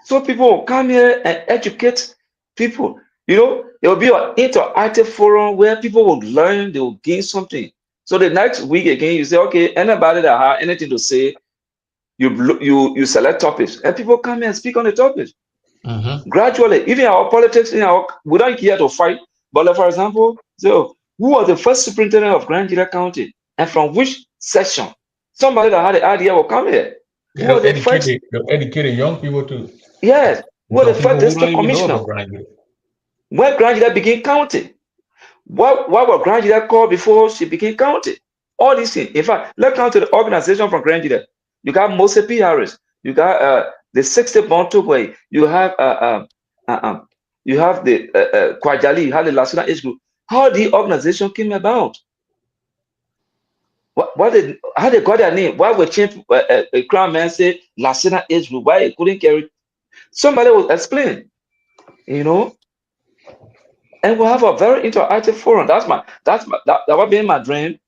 So people come here and educate people. You know, there will be an interactive forum where people will learn, they will gain something. So the next week again, you say, okay, anybody that has anything to say, you select topics, and people come here and speak on the topics. Gradually, even our politics, we don't care to fight. But like, for example, so who was the first superintendent of Grand Gila County, and from which section? Somebody that had the idea will come here. They'll educated young people too. Yes, who was the first district commissioner? When Grand Gila became county, what was Grand Gila called before she became county? All these things. In fact, let's come to the organization from Grand Gila. You got Mose P. Harris. You got the 60 Bontogwe. You have the Kwajali. You have the Lassina Age Group. How the organization came about? How they got their name? Why would change a crown man say Lassina Age Group? Why it couldn't carry? Somebody will explain. You know. And we'll have a very interactive forum. That would be my dream.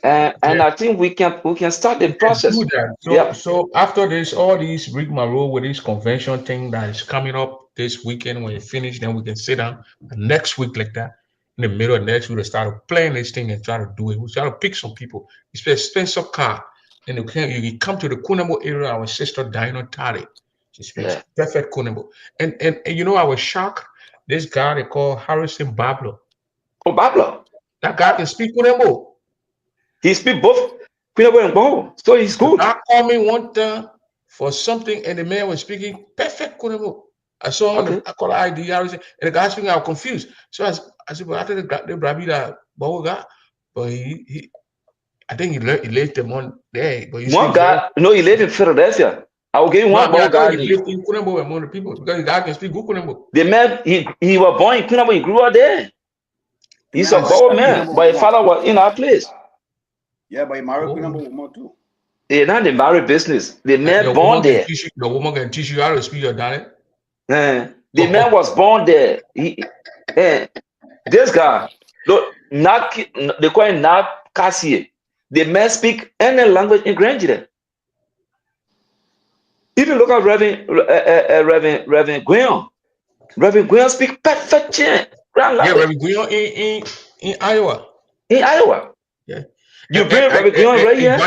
And I think we can start the process. Do that. So after this, all these rigmarole with this convention thing that is coming up this weekend, when you finish, then we can sit down next week like that. In the middle of next week, we'll start playing this thing and try to do it. We'll try to pick some people. It's an expensive car. And you can come to the Kunamo area, our sister Dino Tari. She speaks perfect Kunamo. And you know, I was shocked. This guy they call Harrison Bablo. Oh, Bablo. That guy can speak Kunamo. He speaks both Kunamo and Bao. So he's good. I called me one time for something, and the man was speaking perfect Kunamo. I saw him, I called ID, and the guy speaking, I was confused. So I said, well, I think the Brabi that Bao guy, but I think he left them one day. But one guy, he lived in Philadelphia. I will give you one Bao guy. He lived in Kunamo among the people because the guy can speak good Kunamo. The man, he was born in Kunamo, he grew up there. He's a Bao man, but his father was in our place. Yeah, but he married Kunamo woman too. Yeah, not the married business. The man born there. The woman can teach you how to speak your dialect. The man was born there. This guy, they call him Nab Cassier. The man speak any language in Grand Gila. Even look at Reverend Guion. Reverend Guion speak perfect Chin. Yeah, Reverend Guion in Iowa. In Iowa. Yeah. You bring Reverend Guion right here?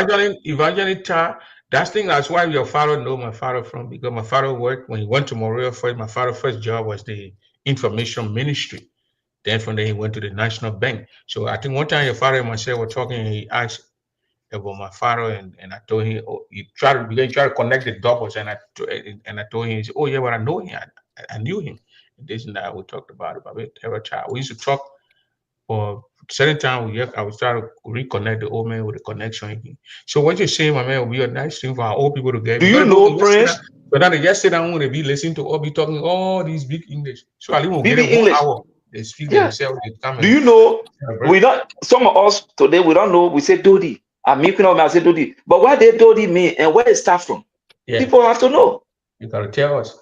Evangeline Tar That's why your father know my father from, because my father worked when he went to Montreal first. My father's first job was the information ministry. Then from there he went to the National Bank. So I think one time your father and myself were talking, and he asked about my father, and I told him, oh, he tried to connect the doubles, and I told him, he said, oh yeah, but I know him, I knew him. And this and that we talked about it every time. We used to talk for certain time. I would try to reconnect the old man with the connection. So what you're saying, my man, will be a nice thing for our old people to get. Do you know, Prince? But now yesterday I want to be listening to all be talking all these big English. So I will get BB it 1 English. hour. They speak Yeah. themselves. They come Do you know? We don't. Some of us today we don't know. We say Dodi. I'm making up. I say Dodi. But what did Dodi mean and where it start from? Yeah. People have to know. You gotta tell us.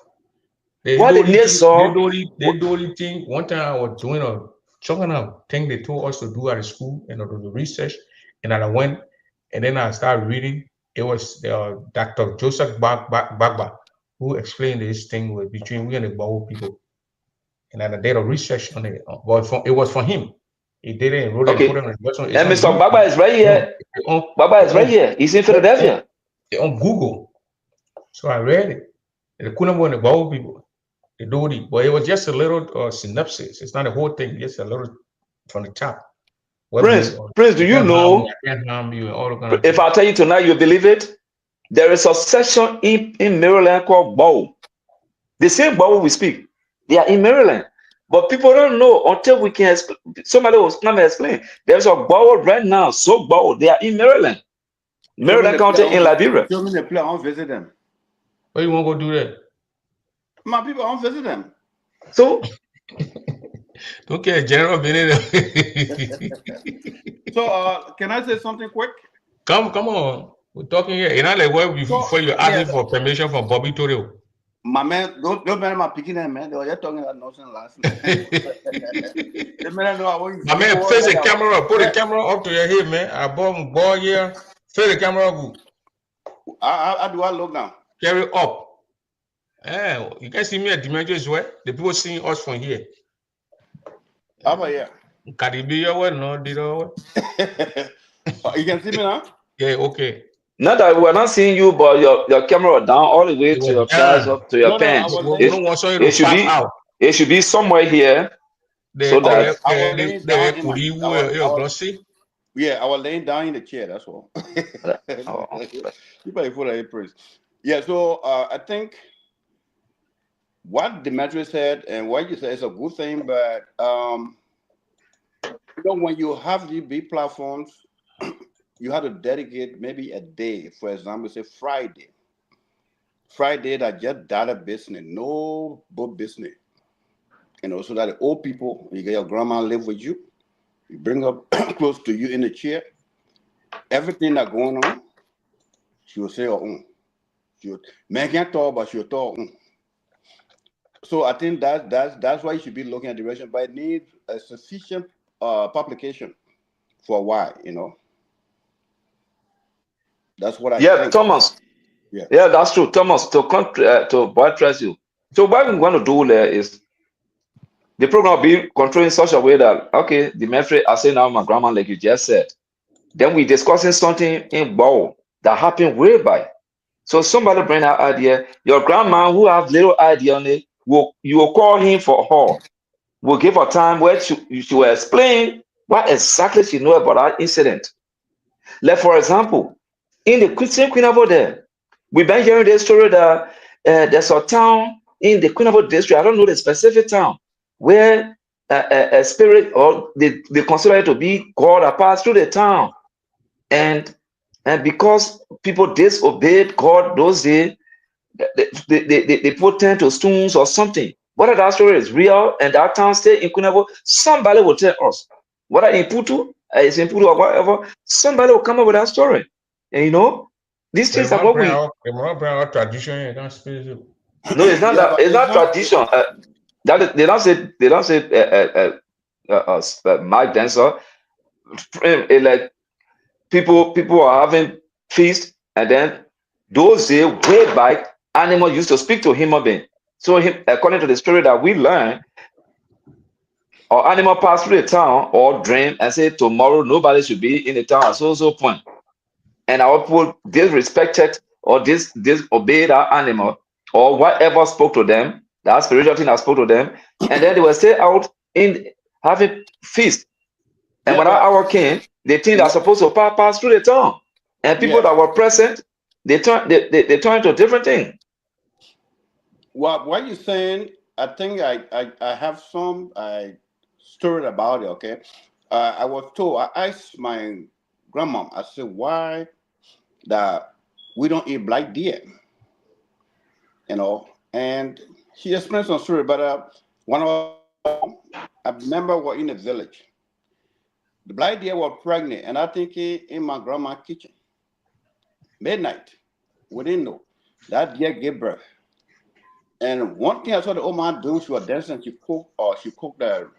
They What do the next song? They do the thing. One time I was doing a thing they told us to do at the school, and to do the research, and then I went, and then I started reading. It was Dr. Joseph Bagba who explained this thing with between we and the Bawo people, and then I did a research on it. But it was for him. He did it and wrote it. Okay. And put it on the website. And Mr. Bagba is right here. Bagba is right here. He's in Philadelphia. On Google. So I read it. The Kunamo and the Bawo people. The Dodi, but it was just a little synopsis. It's not a whole thing, just a little from the top. Prince, do you know? If I tell you tonight, you believe it? There is a section in Maryland called Bow. The same Bow we speak. They are in Maryland. But people don't know until we can somebody will come and explain. There's a Bow right now, so Bow. They are in Maryland. Maryland County in Liberia. Show me the place. I want to visit them. Where you want to go do that? My people, I want to visit them. So, okay, General Benito. So, can I say something quick? Come on. We're talking here. You know, like where before you asking for permission from Bobby Torrio. My man, don't mind my picking them, man. They were just talking about nonsense last night. My man, face the camera. Put the camera up to your head, man. I bought ball here. Face the camera up. How do I look now? Carry up. Yeah, you can see me at Dimension as well. The people seeing us from here. How about here? Caribbean, no, You can see me now? Yeah, okay. Not that we're not seeing you, but your camera down all the way to your thighs, up to your pants. It should be somewhere here. So that yeah, I was laying down in the chair. That's all. You better put a praise. Yeah. So I think what Demetrius said and what you said is a good thing, but when you have these big platforms, you have to dedicate maybe a day. For example, say Friday that just data business, no book business. So that the old people, you get your grandma live with you, you bring up close to you in the chair, everything that's going on, she will say, man can't talk, but she'll talk. So I think that's why you should be looking at direction, but it needs a sufficient publication for a while, That's what I think. Thomas. Yeah, that's true. Thomas, to buttress you. So what we want to do there is the program will be controlled in such a way that, okay, the Mephrey, I say now my grandma, like you just said. Then we discussing something in Bow that happened way back. So somebody bring that idea. Your grandma who have little idea on it, you will call him for her. We'll give her time where she will explain what exactly she know about that incident. Like, for example, in the Christian Queen of there, we've been hearing this story that there's a town in the Queen of district, I don't know the specific town, where a spirit, or they consider it to be God, that passed through the town. And because people disobeyed God those days, they put tent to stones or something. Whether that story is real and that town stay in Kunabo, somebody will tell us. Whether in Putu, or whatever, somebody will come up with that story. And these things are what we. Tradition. No, it's not that. It's not tradition. They don't say Mike dancer. Like people are having feast, and then those days way back, animals used to speak to human being. So according to the story that we learn, or animal pass through the town or dream and say tomorrow nobody should be in the town at so point. And our people disrespected or disobey that animal, or whatever spoke to them, that spiritual thing that spoke to them, and then they were still out in having feast. And Yeah, when that but hour came, the thing that's supposed to pass through the town, and people yes. that were present, they turn to a different thing. What you're saying, I think I have some story about it. Okay, I was told. I asked my grandma. I said, "Why that we don't eat black deer?" You know, and she explained some story. But one of I remember we're in the village. The black deer was pregnant, and I think in my grandma's kitchen, midnight. We didn't know that deer gave birth. And one thing I saw the old man doing, she was dancing. She cooked the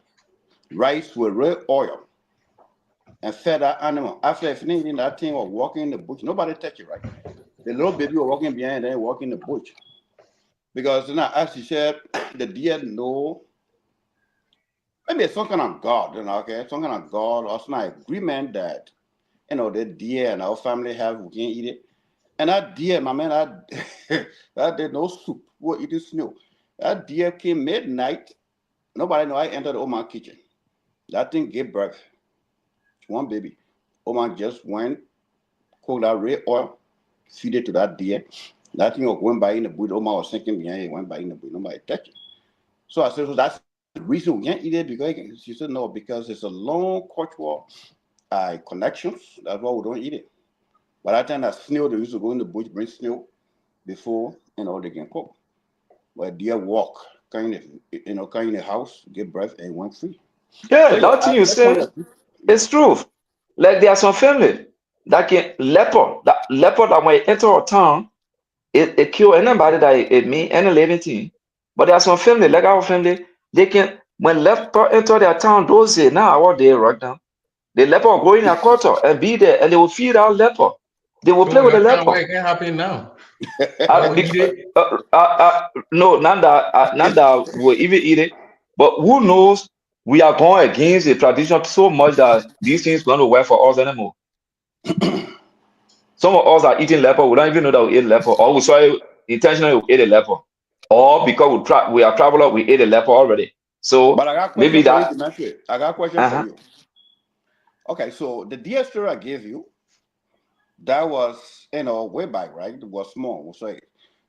rice with red oil and fed that animal. After finishing, that thing was walking in the bush. Nobody touched it, right? The little baby was walking behind and walking in the bush. Because you know, as she said, the deer know maybe it's some kind of God, okay, some kind of God or some agreement that the deer and our family have, we can eat it. And that deer, my man, that did no soup. We'll eat the snow. That deer came midnight. Nobody know I entered Oman kitchen. That thing gave birth to one baby. Oman just went, cooked that red oil, feed it to that deer. That thing was going by in the bush. Oman was sinking behind it, went by in the bush. Nobody touched it. So I said, so that's the reason we can't eat it. Because she said, no, because it's a long cultural connections. That's why we don't eat it. By that time, that snail, they used to go in the bush, bring snail before, they can cook. But deer walk, come in the house, give birth, and went free. Yeah, So, that thing you that's one say, of the, it's true. Like there are some family that can leopard that when it enter a town, it kill anybody that it mean any living thing. But there are some family, like our family, they can when leopard enter their town, those days now what they right now. The leopard will go in a quarter and be there and they will feed our leopard. They will play So with the that's not why leopard. it can happen now. Why we eat it? No, Nanda will even eat it. But who knows? We are going against the tradition so much that these things going to work for us anymore. Some of us are eating leopard. We don't even know that we ate leopard, or we saw it intentionally we ate a leopard, or because we are traveler, we ate a leopard already. So but I got a maybe question for you, that. Dimitri. I got a question for Uh-huh. you. Okay, so the deer story I gave you, that was, way back, right? It was small, we'll say.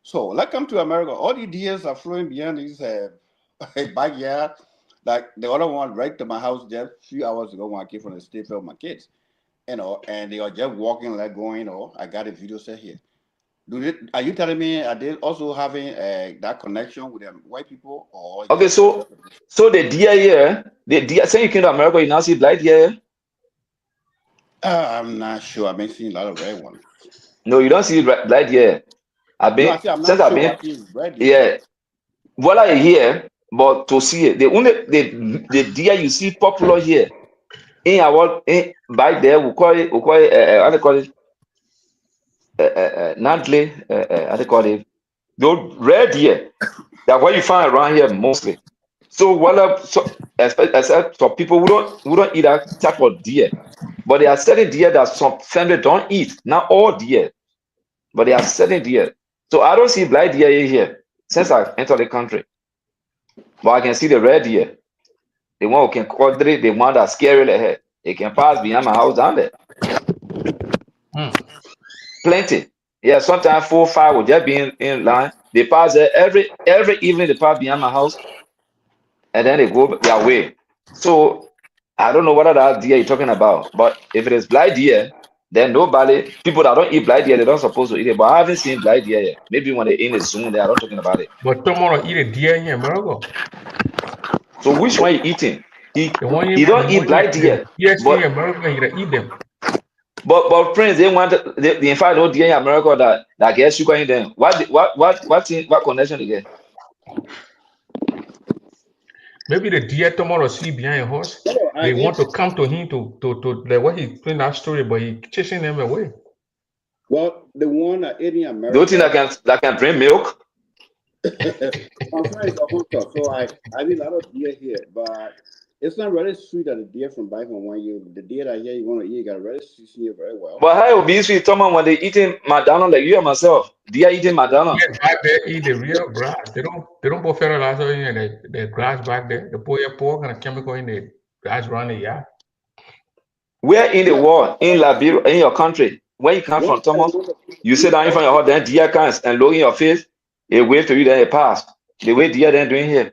So, let's come to America. All the deers are flowing beyond these backyard. Like the other one right to my house just a few hours ago when I came from the state with my kids, and they are just walking like going, I got a video set here. Are you telling me are they also having that connection with them white people or Okay, just so the deer here, the deer. Say you came to America, you now see black deer. I'm not sure. I've been seeing a lot of red ones. No, you don't see black deer. I've No, I been see. I'm since not I've sure. been I see red here. yeah. What I hear, but to see it, the deer you see popular here in our back there we call it how they call it Nantley how they call it those red deer that what you find around here mostly. So except for people who don't eat that type of deer, but there are certain deer that some family don't eat. Not all deer, but there are certain deer. So I don't see black deer here since I entered the country, but I can see the red deer. The one who can quadrate, the one that's scary like head. It can pass behind my house down there. Hmm. Plenty. Yeah, sometimes 4 or 5 will just be in line. They pass there every evening. They pass behind my house, and then they go their way. So I don't know what that deer you're talking about, but if it is black deer, then nobody people that don't eat black deer they don't supposed to eat it. But I haven't seen black deer yet. Maybe when they're in the Zoom, they are not talking about it. But tomorrow eat a deer in America. So which one you eating? The one He don't the eat one black the deer, deers in but America, you gotta eat them. friends, they want they in fact no deer in America that get sugar in them. What connection they get? Maybe the deer tomorrow see behind a horse. No, I They want ate. to come to him to like what he doing that story, but he chasing them away. Well, the one I ate in Do you think America. that can drink milk? My friend is a hunter, so I mean a lot of deer here, but It's not really sweet as the deer from back from 1 year. The deer that here you want to eat, you got to really season it very well. But how it be sweet, Thomas, when they eating McDonald's like you and myself? They are eating McDonald's. Yeah, back there eat the real grass. They don't put fertilizer in the grass back there. They put your pork and a chemical in the grass around the yard. Where in the world, in Liberia, in your country, where you come from, Thomas, you sit down in front of your house, then deer comes and look in your face, it wave to you, then it pass. The way deer then doing here.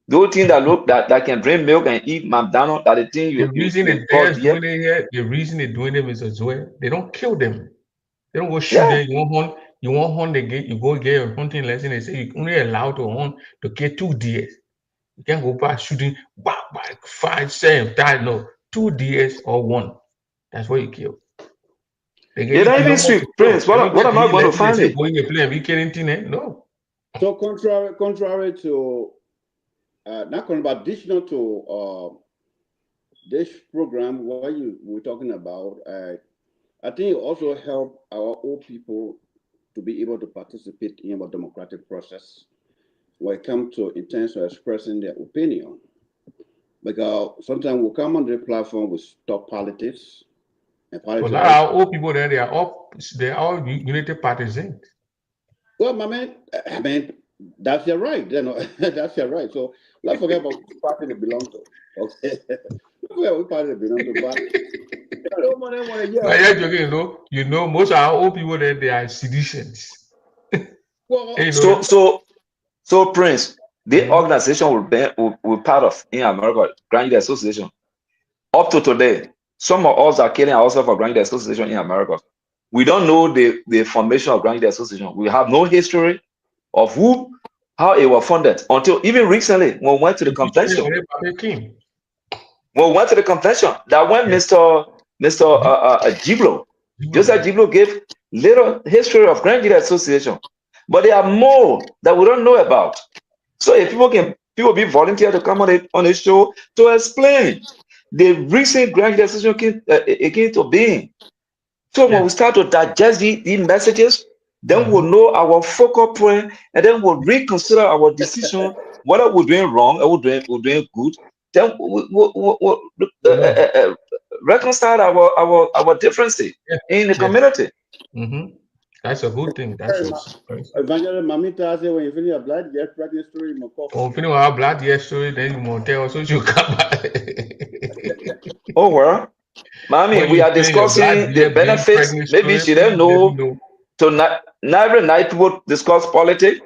Those things that can drink milk and eat McDonald's are the thing The reason the deers doing it here, the reason they're doing them is as well. They don't kill them. They don't go shoot them. You want hunt the gate, you go get a hunting lesson. They say you only allowed to hunt to get 2 deer. You can't go back shooting 5, 7, 10, no, 2 deer or 1. That's what you kill. They don't even sweet, Prince. What am I going to find it? Going to play and be killing no. So contrary to not additional to this program, what you were talking about, I think it also help our old people to be able to participate in a democratic process when it comes to in terms of expressing their opinion. Because sometimes we come on the platform with stop politics. And politics. A lot of our old people there, they're all Unity partisans. Well, my man, I mean, that's your right. You know, that's your right. So let's forget about which party they belong to. Okay. Forget which party they belong to. But you know, most of our old people there, they are seditions. Well, so Prince, the organization we're part of in America, Grand Unity Association, up to today, some of us are killing ourselves for Grand Unity Association in America. We don't know the formation of Grand Unity Association. We have no history of how it was funded until even recently when we went to the convention. When we went to the convention, that when Mr. Jiblo, Joseph Jiblo gave little history of Grand Unity Association, but there are more that we don't know about. So if people be volunteer to come on the show to explain the recent Grand Unity Association came to being. So when we start to digest these messages, then we'll know our focal point, and then we'll reconsider our decision, whether we're doing wrong or we're doing good. Then we'll reconcile our differences in the community. Mm-hmm. That's a good thing. That's Evangelist Mamita said when you finish your blood, yes, practice story, you must oh, finish our blood, yes, story, then you must tell us so you come back. Oh, well, Mommy, we are discussing the benefits. Maybe she didn't know. So not every night people discuss politics.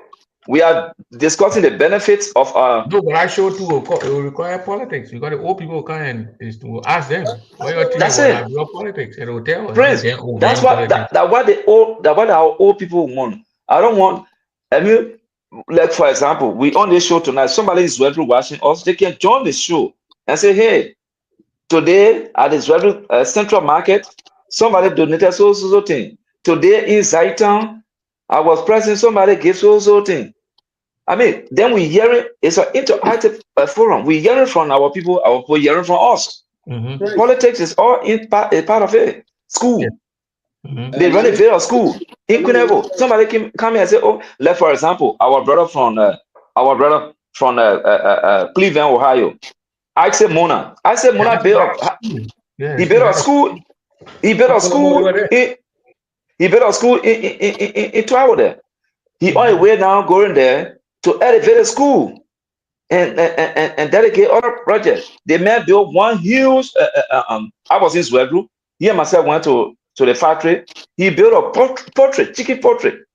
We are discussing the benefits of No, but I show too. It will require politics. You got the old people come and is to ask them what your team will politics and will tell us. Prince, that's what our old people want. I don't want. I mean, like for example, we on this show tonight. Somebody is watching us. They can join the show and say, "Hey, today at this Central Market, somebody donated so thing. Today in Zaytown, I was present. Somebody gave so thing." I mean, then we hear it. It's an interactive forum. We hear it from our people. Our people hearing from us. Mm-hmm. Politics is all a part of it. School. Yeah. Mm-hmm. They run a video school in Quinevo. Somebody can come here and say, "Oh, like for example, our brother from Cleveland, Ohio. I said Mona built. He built a school. He built a school. He built a school in Tower there. He on his way now going there to elevate the school and dedicate other projects. The man built one huge. I was in Zwedru. He and myself went to the factory. He built a chicken portrait.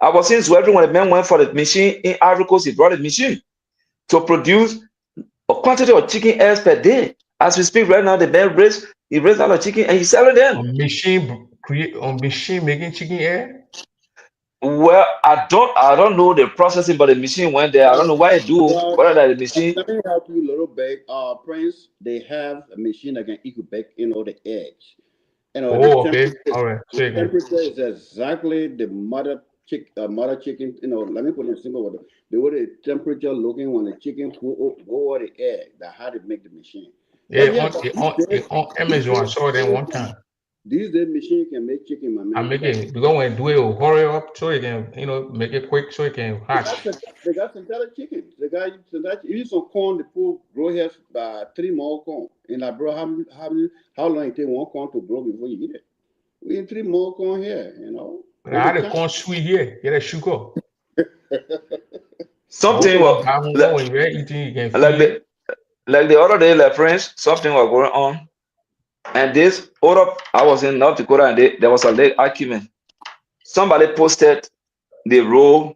I was in Zwedru when the man went for the machine in Ivory Coast. He brought a machine to produce a quantity of chicken eggs per day. As we speak right now, the man raised a lot of chicken and he's selling them. A machine making chicken egg? Well, I don't know the processing, but the machine went there. I don't know why it do. Whether the machine. Let me help you a little bit. Prince, they have a machine that can incubate, the eggs. Okay. All right. The temperature is exactly the mother chicken. Let me put it in simple water. The way the temperature looking when the chicken go over the egg. That's how they make the machine. Yeah, on Amazon I saw them one time. These days machine can make chicken, my man. I'm making because when do it, will hurry up so you can make it quick so you can hatch. They got synthetic chickens. They got synthetic. You use some corn to pull grow here 3 more corn. And like, bro, how long it take one corn to grow before you eat it? We eat 3 more corn here, you know. I had a corn sweet here. Get a sugar. Something was when you're eating, you can like the other day, like friends, something was going on. And this I was in North Dakota, and there was a late argument. Somebody posted the road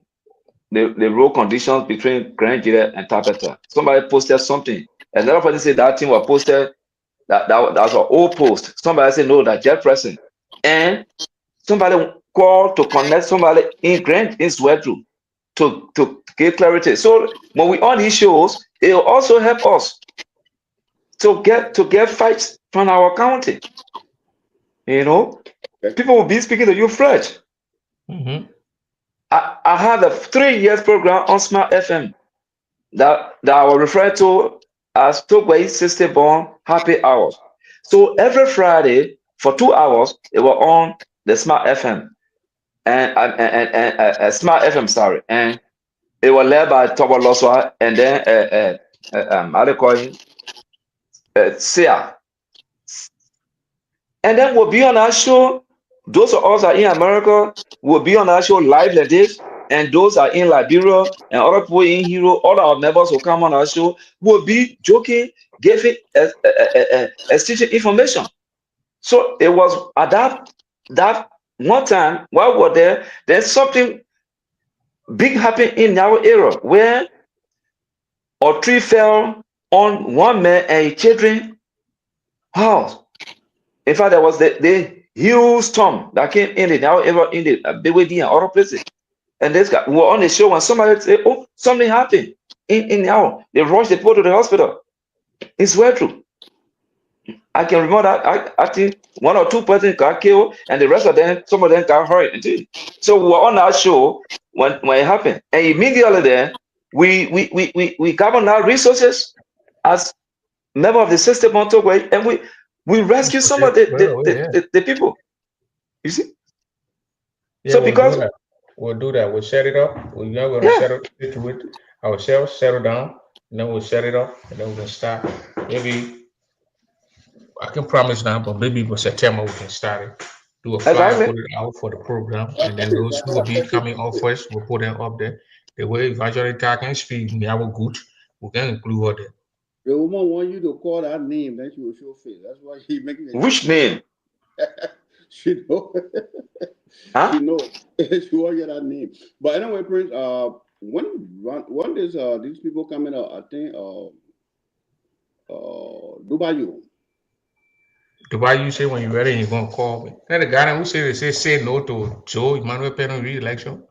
conditions between Grand Gila and Tabetha. Somebody posted something. Another person said that thing was posted. That was an old post. Somebody said no, that Jeff Preston. And somebody called to connect somebody in Swedru to give clarity. So when we on these shows, it will also help us to get facts from our county. You know, people will be speaking to you fresh. Mm-hmm. I had a 3 years program on Smart FM that I will refer to as Togway 60 Born Happy Hours. So every Friday for 2 hours, it was on the Smart FM and Smart FM, sorry, and it was led by Tobo Loswa and then how they call him, Sia. And then we'll be on our show. Those of us are in America will be on our show live like this, and those are in Liberia and other people in Hero, all our members will come on our show, will be joking, giving teaching information. So it was at that one time while we were there, there's something big happened in our area where a tree fell on one man and his children's house. In fact, there was the huge storm that came in our area in the Bewedi and other places. And this guy, we were on the show when somebody said, oh, something happened in now. They rushed the people to the hospital. It's well true. I can remember that I think 1 or 2 persons got killed, and the rest of them, some of them got hurt. So we were on our show when it happened, and immediately then we got on our resources as member of the system on Togway, and we rescue some of the people. You see? Yeah, so because we'll do that. We'll set it up. We're going to settle it ourselves, settle down, and then we'll set it up, and then we can start. Maybe I can promise now, but maybe for September we can start it. Do a flyer, put it out for the program, and then those who will be coming off first, we'll put them up there. The way eventually can speak, we have a good, we can include all that. The woman want you to call that name, then she will show face. That's why she making it. Which name? She know. Huh? She know. She want you that name. But anyway, Prince, when these people coming out, I think Dubai, you say when you're ready, you're gonna call me. That the guy who say no to Joe Emmanuel Penn re-election.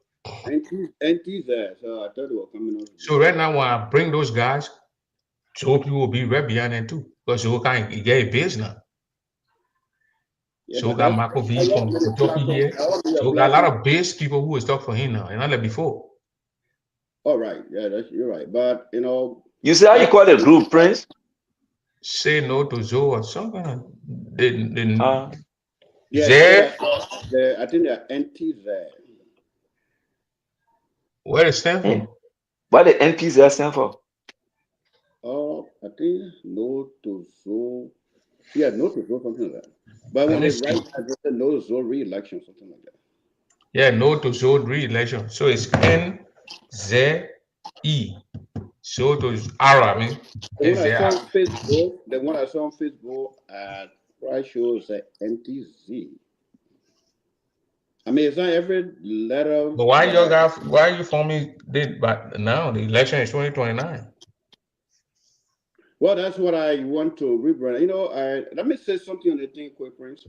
NT's there, so I thought they were coming out. So right now, when I bring those guys, Joe people will be right behind them too, because Joe can't get a base now. Yeah, so got Marco V from Kentucky here. So got a lot of base people who is talking for him now, and not like before. All right, yeah, you're right. But you say how you call the group, Prince? Say no to Joe or something. I think they're NTs there. What does it stand for? What the NPs stand for? I think no to Zoe. Yeah, no to Zoe, something like that. But when it's right, I just said no to Zoe re-election, something like that. Yeah, no to Zoe re-election. So it's NZE. So to R, I mean. The one I saw on Facebook at Price shows NTZ. I mean, it's not every letter. But why you forming did? But now the election is 2029. Well, that's what I want to rebrand. Let me say something on the thing, quick, Prince.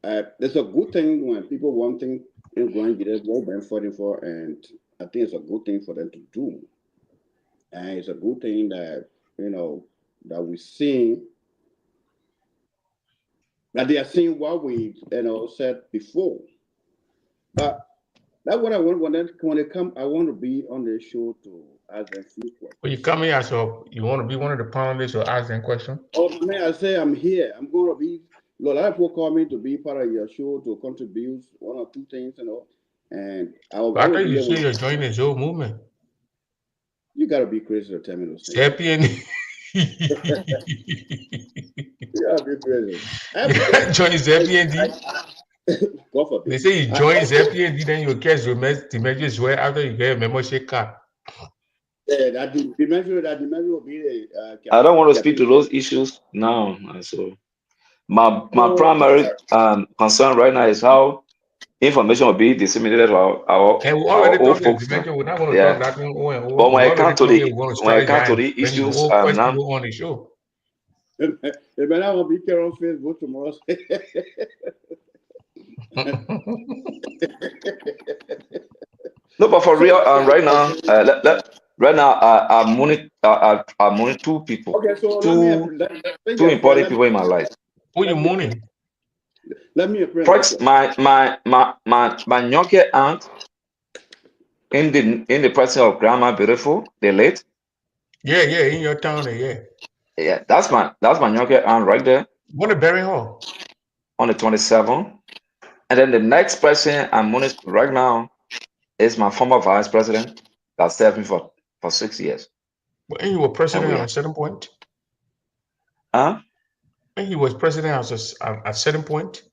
It's a good thing when people want things in going get what they're fighting for, and I think it's a good thing for them to do. And it's a good thing that that we see that they are seeing what we said before. But that's what I want when they come. I want to be on the show to ask them few questions. When you come here, so you want to be one of the panelists or ask them questions? Oh man, I say I'm here. I'm going to be A lot of people call me to be part of your show to contribute one or two things, and I thought you say you're joining the Zoe movement. You gotta be crazy to tell me those things. Sapien. You gotta be crazy. Join Sapien. They say you join Sapien, then you catch the messages where after you get a membership card. Yeah, that will be I don't want to speak to those issues now. So my primary concern right now is how information will be disseminated to our old folks. We're not going to talk that one. But when it comes to the issues, now on the show. They better not be care on Facebook tomorrow. No, but for real, right now, I'm mourning two people. Okay, so two important people in my life. Who you mourning? Let me first, my younger aunt in the person of Grandma Beautiful, the late. Yeah, in your town, yeah. Yeah, that's my younger aunt right there. What a bury her? On the 27th. And then the next person I'm mourning right now is my former vice president that served me for 6 years. But he was president at a certain point? Huh? And he was president at a certain point?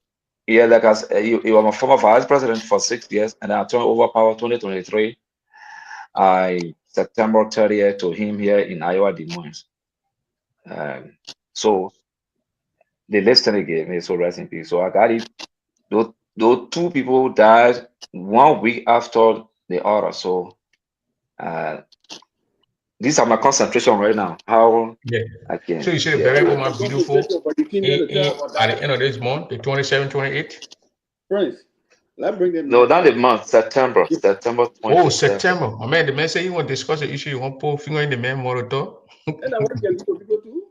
Yeah, like he was my former vice president for 6 years, and I turned over power 2023. September 30th to him here in Iowa, Des Moines. So the listener gave me, so rest in peace. So I got it. Those two people died 1 week after the other. So these are my concentration right now. How I can. So you should have buried my beautiful at the end of this month, the 27th, 28th? Prince, let's bring them. No, not the month, September 20th. Oh, September. My man, the man said you want to discuss the issue, you want to pull finger in the man motor talk. And I want to get people too.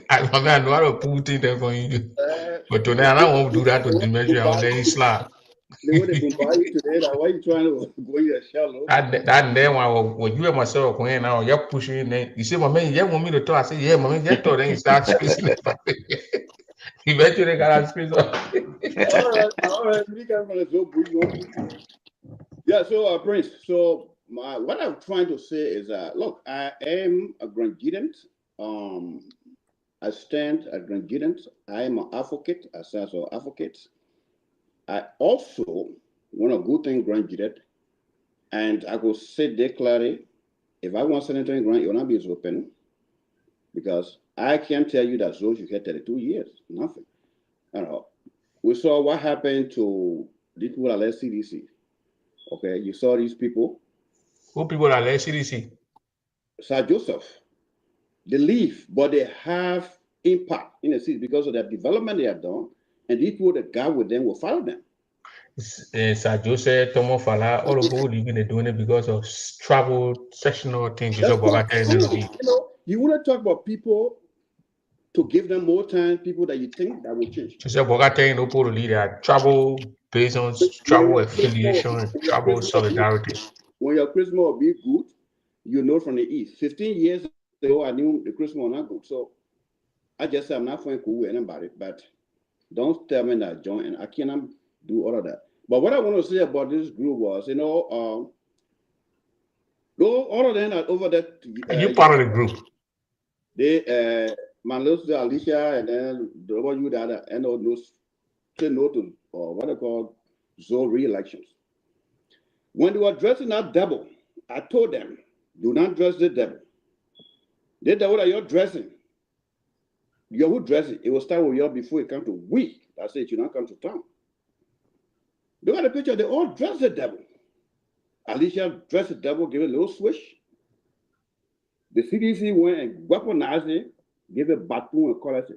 I know how to pull things there for you. But today I don't want to do that to dementia. I'll let you slap. They would have been by you today. Why are you trying to go in your shallow? That day when you and myself going now, you're pushing there. You say, my man, you want me to talk? I say, yeah, my man, just talk. Then you start spacing it. Eventually, they got to space up. All right. Yeah, so Prince, so what I'm trying to say is look, I am a Grand Gideon. I stand at Grand Gideon. I am an advocate, a social advocate. I also want a good thing Grand Gideon, and I will say clearly, if I want something in Grand, it will not be open, because I can tell you that those you get 32 years, nothing. We saw what happened to these people at CDC. Okay, you saw these people. Who people at CDC? Sir Joseph. They leave, but they have impact in the city because of the development they have done, and these people that got with them will follow them. Sir Joseph, Tomo Fala, all of who even are doing it because of travel, sectional things. You want to talk about people to give them more time, people that you think that will change. So travel based on travel affiliation and travel solidarity. When your Christmas will be good, you know from the East. 15 years ago, I knew the Christmas was not good. So I just said I'm not going to cool with anybody, but don't tell me that, John, and I cannot do all of that. But what I want to say about this group was, all of them are over that. You part of the group. They, my little sister Alicia, and then the other you that and all those say no to what they call Zoe re-elections. When they were dressing that devil, I told them, do not dress the devil. The devil that you're dressing, you're who dressing. It will start with you before it comes to we. That's it. You don't come to town. Look at the picture. They all dress the devil. Alicia dressed the devil, gave it a little swish. The CDC went and weaponized it, gave it baton and call it.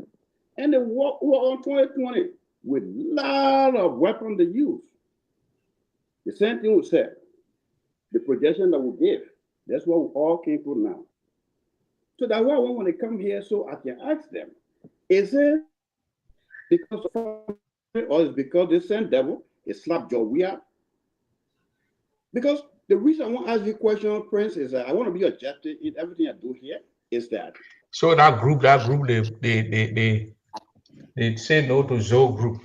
And they were on 2020 with a lot of weapons they used. The same thing was said. The projection that we gave, that's what we all came through now. So that's why I want to come here so I can ask them, is it because of or is it because the same devil is slapped your way out? Because the reason I want to ask you a question, Prince, is that I want to be objective in everything I do here, is that. So that group, they They say no to Zoe group.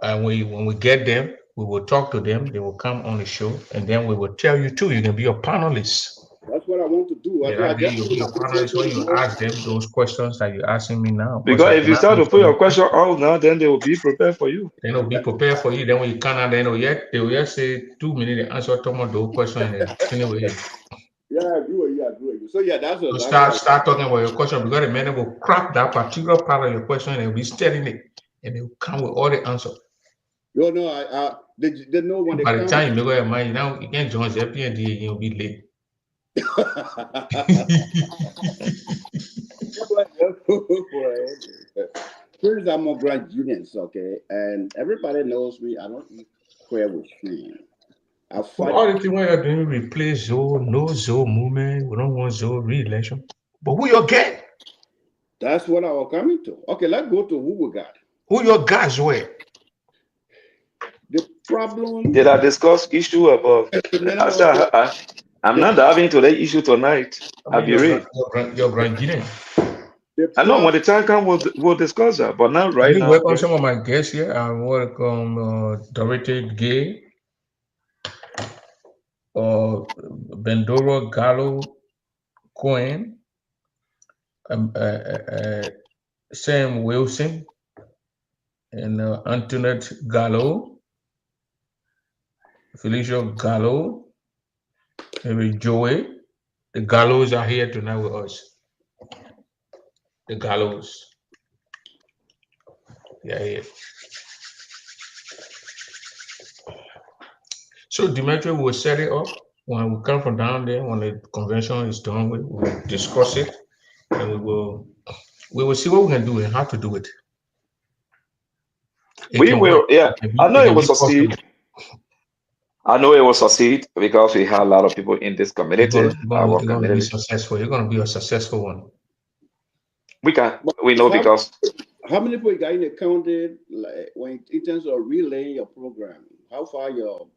And when we get them, we will talk to them. They will come on the show, and then we will tell you too. You can be a panelist. That's what I want to do. Yeah, I that day you'll be a panelist when you ask them those questions that you're asking me now. Because if you start to put your question out now, then they will be prepared for you. They will be prepared for you. Then when you come out, they will just say 2 minutes to answer Thomas those questions and finish with it. Yeah, I agree with you. So yeah, that's so start talking about your question, because the man will crack that particular part of your question and they'll be studying it, and they'll come with all the answers. No, they know when by the time you make up your mind, now you can't join the FPND, you'll be late. First, I'm a Grand Unions, okay, and everybody knows me. I don't eat square with shame. All the thing we are doing, replace Zoe, no Zoe movement. We don't want Zoe re-election. But who you get? That's what I was coming to. Okay, let's go to who we got. Who your guys were? The problem. Did I discuss issue about? I'm not diving to that issue tonight. I'll be real. Your Grand Guinea. I know when the time comes, we'll discuss that. But not right now. You welcome some of my guests here. I welcome Dorothy Gay, Bendoro Gallo Cohen, Sam Wilson, and Antoinette Gallo, Felicia Gallo, maybe Joey. The Gallos are here tonight with us. The Gallos. Yeah, here. So Dimitri will set it up. When we come from down there, when the convention is done, we will discuss it, and we will see what we can do and how to do it. We will, yeah. I know it will succeed. I know it will succeed because we have a lot of people in this community. You're going to be successful. You're going to be a successful one. We know because. How many people you got in the county, like, when in terms of relaying your program? How far your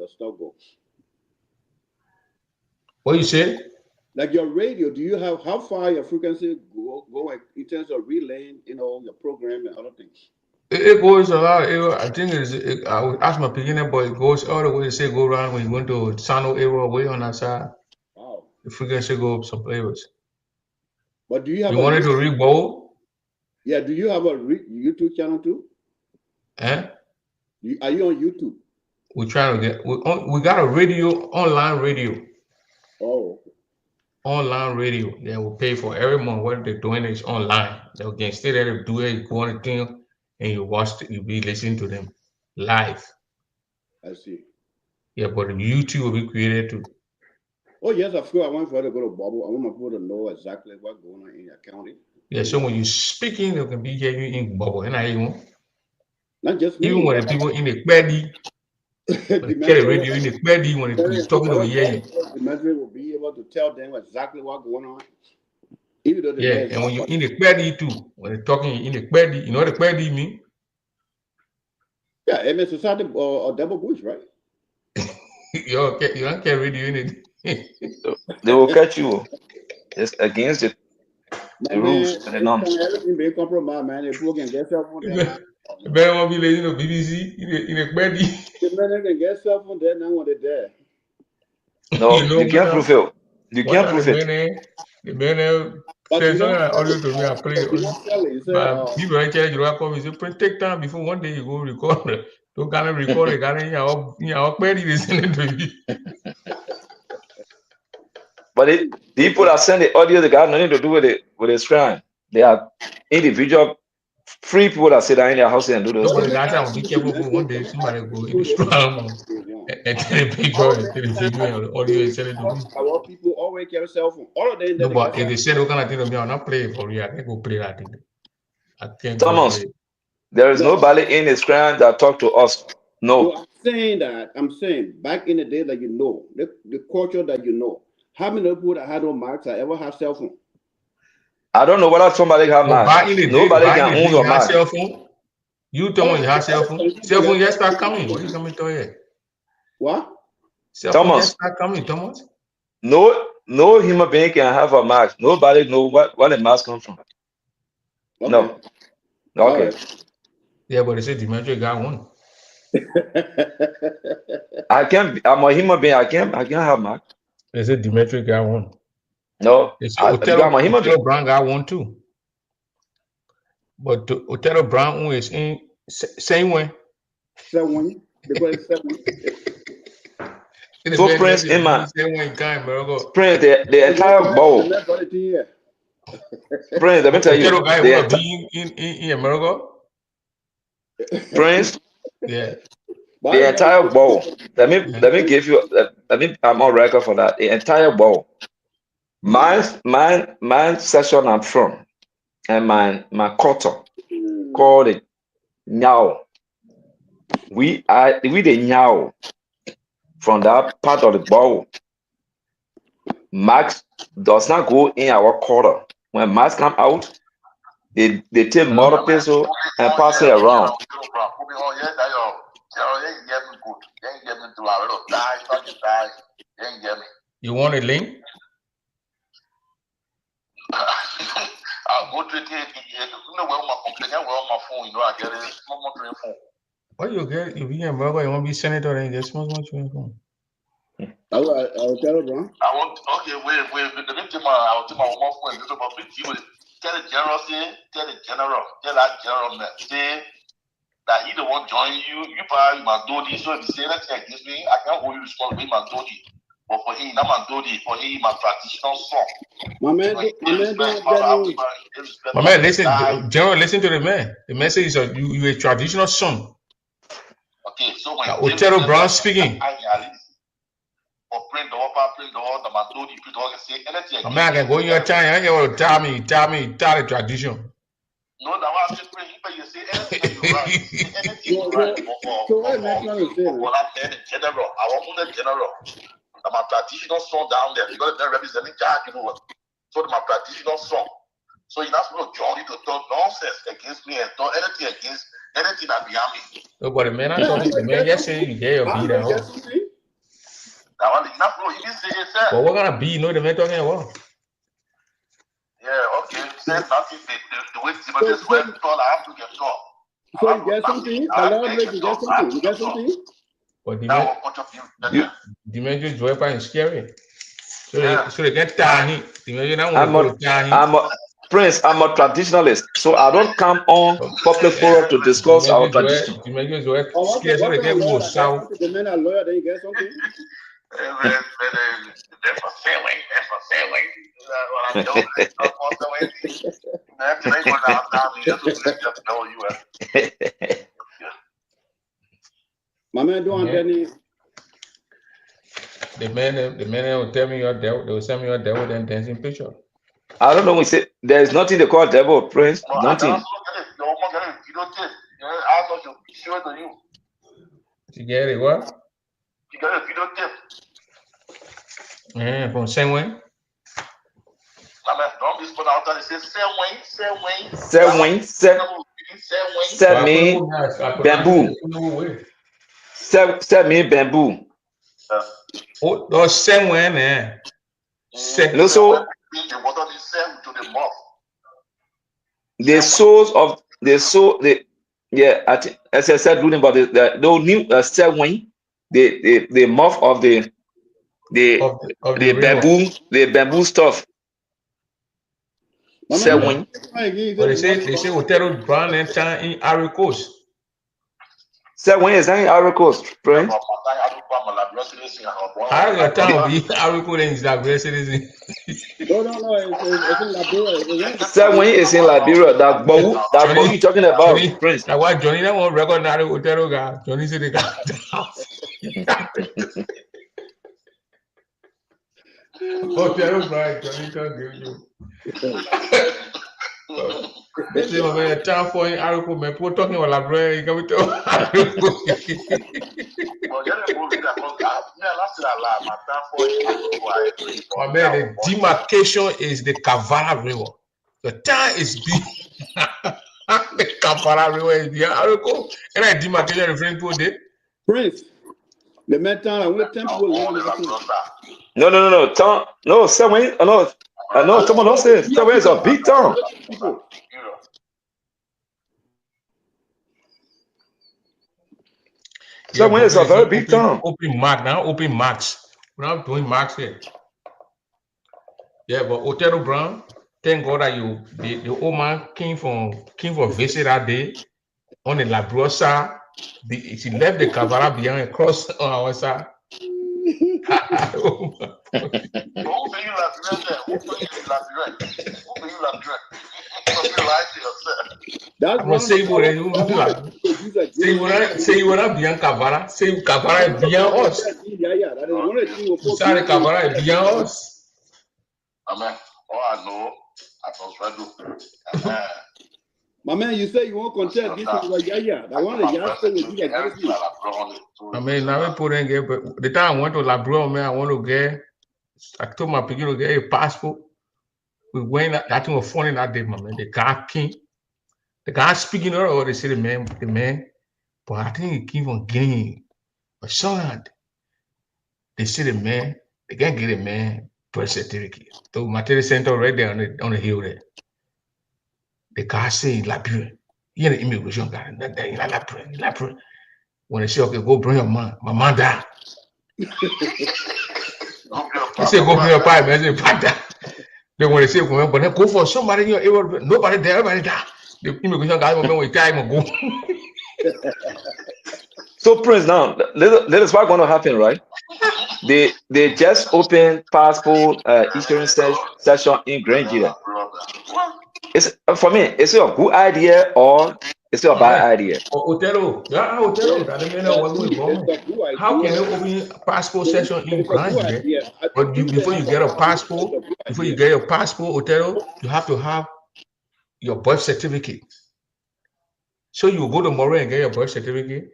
stuff goes? What you say? Like your radio, do you have how far your frequency go in terms of relaying, your program and other things? It goes a lot. I think I would ask my beginner, but it goes all the way. Say go around when you went to Sano area way on that side. Wow. The frequency go up some places. But do you have? You wanted to read bold? Yeah. Do you have a YouTube channel too? Eh? Are you on YouTube? We're trying to get. We got a radio, online radio. Oh. Online radio. They will pay for every month. What they're doing is online. They'll get stay there to do it. You go on the thing and you watch. You be listening to them live. I see. Yeah, but YouTube will be created too. Oh yes, of course. I want for to go to Bubble. I want my people to know exactly what's going on in your county. Yeah, so when you're speaking, they can be hearing you in Bubble, and I even. Not just me. Even when the people in the bed. Carry radio in the bed when it's talking to you. The manager will be able to tell them exactly what's going on. Even though and when you're in the bed too, when they're talking in the bed, you know what the bed mean? Yeah, MS Society or Double Bush, right? You don't carry radio in it. They will catch you. It's against the rules and the norms. Everything being compromised, man. If people can get cell phone there. The man won't be listening to BBC in a bed. The man can get cell phone there now when they're there. No, you can't prove it. You can't prove it. The man says audio to me, I play it. People in church, you come and say, take time before one day you go record it. Don't kind of record it, kind of listening to you. But the people that send the audio, they got nothing to do with it, with the shrine. They are individual, free people that sit down in their house and do those things. That's be careful for one day somebody go in the shrine and tell the people the audio and send it to me. Our people always carry cell phone. All of them. No, but if they say what kind of thing to me, I'm not playing for you. I can't go play that thing. I can't. Thomas, there is nobody in the shrine that talk to us. No. I'm saying back in the day that the culture that how many people that had no marks that ever have cell phone? I don't know whether somebody have marks. Nobody can own your mark. Cell phone. You tell me you have cell phone. Cell phone just start coming. What are you coming to here? What? Cell phone just start coming, Thomas. No human being can have a mask. Nobody know what the mask comes from. Okay. Okay. Yeah, but they said Demetri got one. I'm a human being. I can't have Mark. They said Demetri got one. No, They said because I'm a human being. Otero Brown got one too. But Otero Brown is in same way. 7 because 7. So Prince in my Prince the entire bowl. Prince, let me tell you. In America. Prince. Yeah. The entire bowl. Let me give you. I'm on record for that. The entire bowl. My section I'm from, and my culture called it Nyao. We the Nyao from that part of the bowl. Max does not go in our quarter. When Max come out, they take motor pencil and pass it around. You want a link? I'll go to it. You know where my complaint, where my phone, I get it. Small phone. What you get? If you America, you want to be senator and get small phone. I'll tell you, I want, okay, wait. The victim, I'll tell my one phone, little bit. Tell the general, tell that general, say that he don't want to join you. You buy my Dodi. So if you say anything against me, I can't hold you responsible for my Dodi. But for him, not my Dodi, for him, my traditional song. My man, listen, General, listen to the man. The man says you a traditional son. Okay, so when Otero Brown speaking. Man, I can go in your time. I hear tell me the tradition. No, that was just you say anything you right. General, I want the general. My traditional song down there because they're representing God, you know what? So my traditional song. So you're not supposed to join to talk nonsense against me and talk anything against anything that behind me. No, but the man I'm talking to, the man just saying you get your beat at home. Now you're not supposed to even say it, sir. But what kind of beat? No, the man talking about? Yeah, okay. Say nothing. The way Timothy went, I have to get taught. So you get something? You get something? But the Dimension weapon is scary. So they get tiny. Prince, I'm a traditionalist, so I don't come on public forum to discuss our tradition. Dimension is scary, so they get more south. The men are lawyer, then you get something? That's for sailing. My man don't any. The man will tell me your devil. They will send me your devil and dancing picture. I don't know. We say there is nothing they call devil, Prince. Nothing. You get it? What? You got a video tip. Yeah, from same way. Don't be put out there. Say same me bamboo. Send me bamboo. Oh, those same way, man. No, so the souls of the soul. Yeah, as I said, reading about the new same way. The mouth of the bamboo stuff. But they say Otero Brown and town in Ivory Coast. When is that in Ivory Coast, friend? I got town be Ivory Coast and Liberia citizen. No, it's in Liberia. When is in Liberia? That bow you talking about, Prince? That's why Johnny that won't recognize Otero guy. Johnny said they got Otero Brown, Johnny can't give you. This is a time for in Ivory Coast, man. People talking about Liberia, you can tell. My man, the demarcation is the Kavala River. The town is big. The Kavala River is the Ivory Coast. And that demarcation referring to it. Prince, the metal and what temple No. No, someone, no, someone else said. Someone is a big town. So when it's a very big town. Open mark now, open marks. We're not doing marks here. Yeah, but Otero Brown, thank God that the old man came for visit that day on the Labrosa. She left the Cavara behind and crossed on our side. That's I'm say you wanna be on Cavara. Say Cavara is beyond us. Yeah, that is one of the things. Sorry, Cavara is beyond us. Amen. Oh, I know. I was My man, you say you won't contest this is yeah. That one is just I mean, now we put in get, but the time I went to Labro, man, I want to get. I told my people to get a passport. We went. That thing was funny that day, my man. The guy came. The guy speaking or they say the man, but I think he came from Guinea. But son, they say the man, they can't get a man birth certificate. So Material Center right there on the hill there. The guy say Liberia. He the immigration guy. Liberia. When they say, okay, go bring your man. My man died. He said, go bring your pipe. I said, pipe died. Then when they say, but then go for somebody in your area. Nobody there, everybody died. The immigration guy will time go. So Prince, now let us what's going to happen, right? They just opened passport issuing session in Grange. It's for me, is it a good idea or is it a bad idea? Otero, yeah, Otero. I don't know what's going on. How can you open passport session in Grange? But before you get a passport, Otero, you have to have your birth certificate. So you go to Moray and get your birth certificate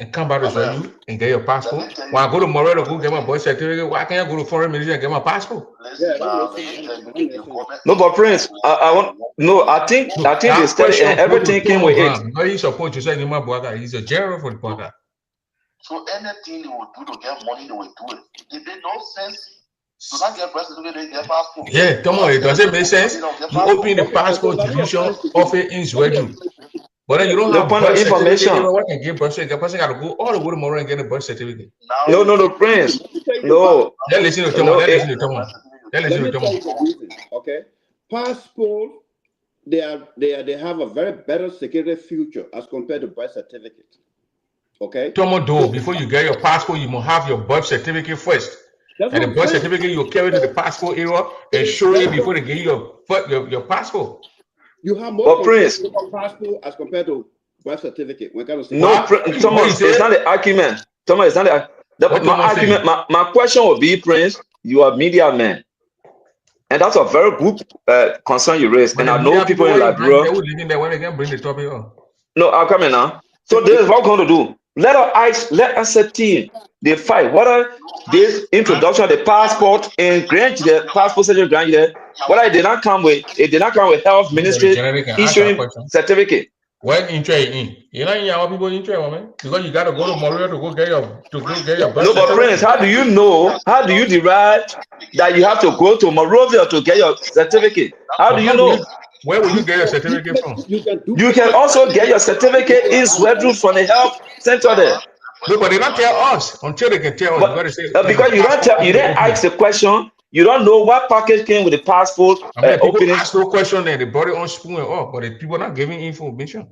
and come back to you and get your passport. When I go to Moray to go get my birth certificate, why can't I go to foreign ministry and get my passport? No, but Prince, I think they study and everything came with it. No, he's supposed to say he's a general for the border. So anything they would do to get money, they will do it. It made no sense. Do not get birth certificate, they get passport. Yeah, come on, it doesn't make sense. You open the passport division of it in Sweden. But then you don't have birth information. You can get birth certificate. The person got to go all the way to Moray and get a birth certificate. No, Prince. No. Let's listen to Thomas. Okay, passport. They have a very better security future as compared to birth certificate. Okay. Tomo, before you get your passport, you must have your birth certificate first. And the birth certificate you carry to the passport area and show it before they give you your passport. You have more Prince passport as compared to birth certificate. Thomas, it's not the argument. Thomas, it's not my argument. My question would be, Prince, you are media man. And that's a very good concern you raised. And I know people in Liberia. They would live in there when they can bring the topic on. No, I'm coming now. So this is what we're going to do. Let us a team. They fight. What are this introduction of the passport in Grange, the passport section Grange there? What I did not come with, it did not come with health ministry issuing certificate. What interest in? You know, you have people interest, man. Because you gotta go to Montreal to go get your birth No, but Prince, how do you know? How do you derive that you have to go to Monrovia to get your certificate? How do you know? Where will you get your certificate from? You can also get your certificate in Sweden from the health center there. No, but they don't tell us until they can tell us. Because you didn't ask the question. You don't know what package came with the passport. People ask no question there. They brought it on spoon and all, but the people are not giving information.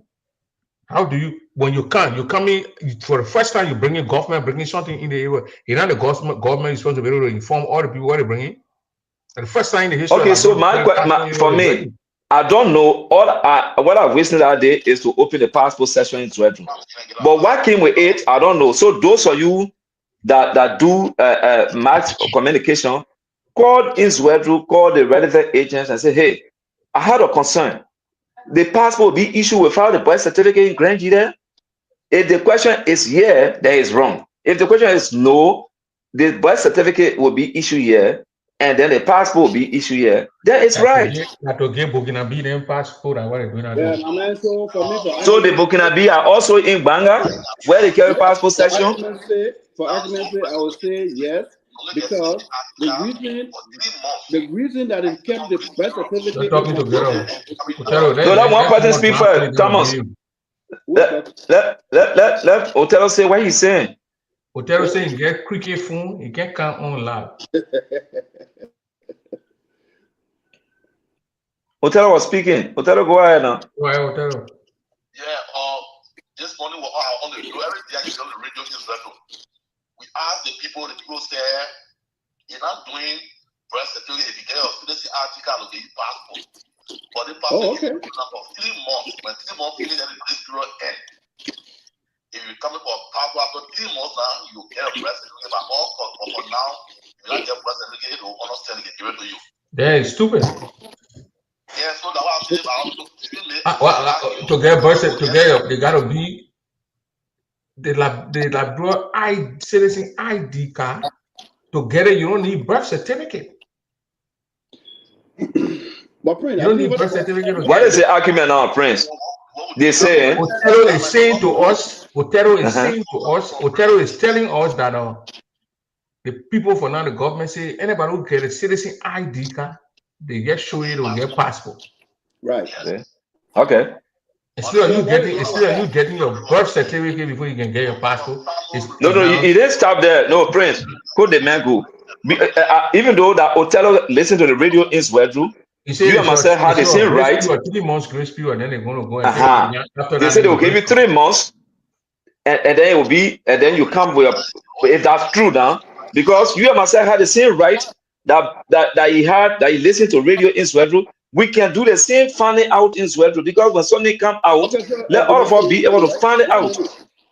How do you, when you come in for the first time, you bring in government, bringing something in the area. You're not the government is supposed to be able to inform all the people what they bring in. And the first time in the history. Okay, so for me, I don't know. What I've witnessed that day is to open the passport session in Sweden. But what came with it, I don't know. So those of you that do mass communication, call in Sweden, call the relevant agents and say, hey, I had a concern. The passport will be issued without the birth certificate in Grange there. If the question is yeah, that is wrong. If the question is no, the birth certificate will be issued here, and then the passport will be issued here. That is right. To get Burkina Faso passport and what they're doing. So the Burkina Faso are also in Banga, where they carry passport section. For argument's sake, I would say yes. Because the reason that it kept the birth certificate. No, that one person speak first, Thomas. Let Othello say what he's saying. Otero saying he get cricket phone, he can count on live. Othello was speaking. Othello, go ahead now. Go ahead, Otero. Yeah, this morning we're on the radio, every day I get on the radio is retro. We ask the people say, you're not doing birth certificate, if you get your student's article, okay, you passport. But the passport is for 3 months. When 3 months finish, then the grace period end. If you're coming for a passport after 3 months now, you get a birth certificate, but for now, if you don't get a birth certificate, it will not send it, give it to you. That is stupid. Yeah, so that's what I'm saying. To get birth certificate, they gotta be the bro citizen ID card. To get it, you don't need birth certificate. But Prince, you don't need birth certificate. What is the argument now, Prince? They say Otero is saying to us. Otero is saying to us. Otero is telling us that the people for now, the government say anybody who get a citizen ID card, they get show it or get passport. Right. Okay. Instead of you getting your birth certificate before you can get your passport. No, you didn't stop there. No, Prince, could the man go? Even though that Othello listened to the radio in Swedru, you and myself had the same right. 3 months grace period, then they're going to go and they said they will give you 3 months, and then it will be, and then you come with if that's true now, because you and myself had the same right that he listened to radio in Swedru. We can do the same finding out in Swedru, because when something come out, let all of us be able to find it out.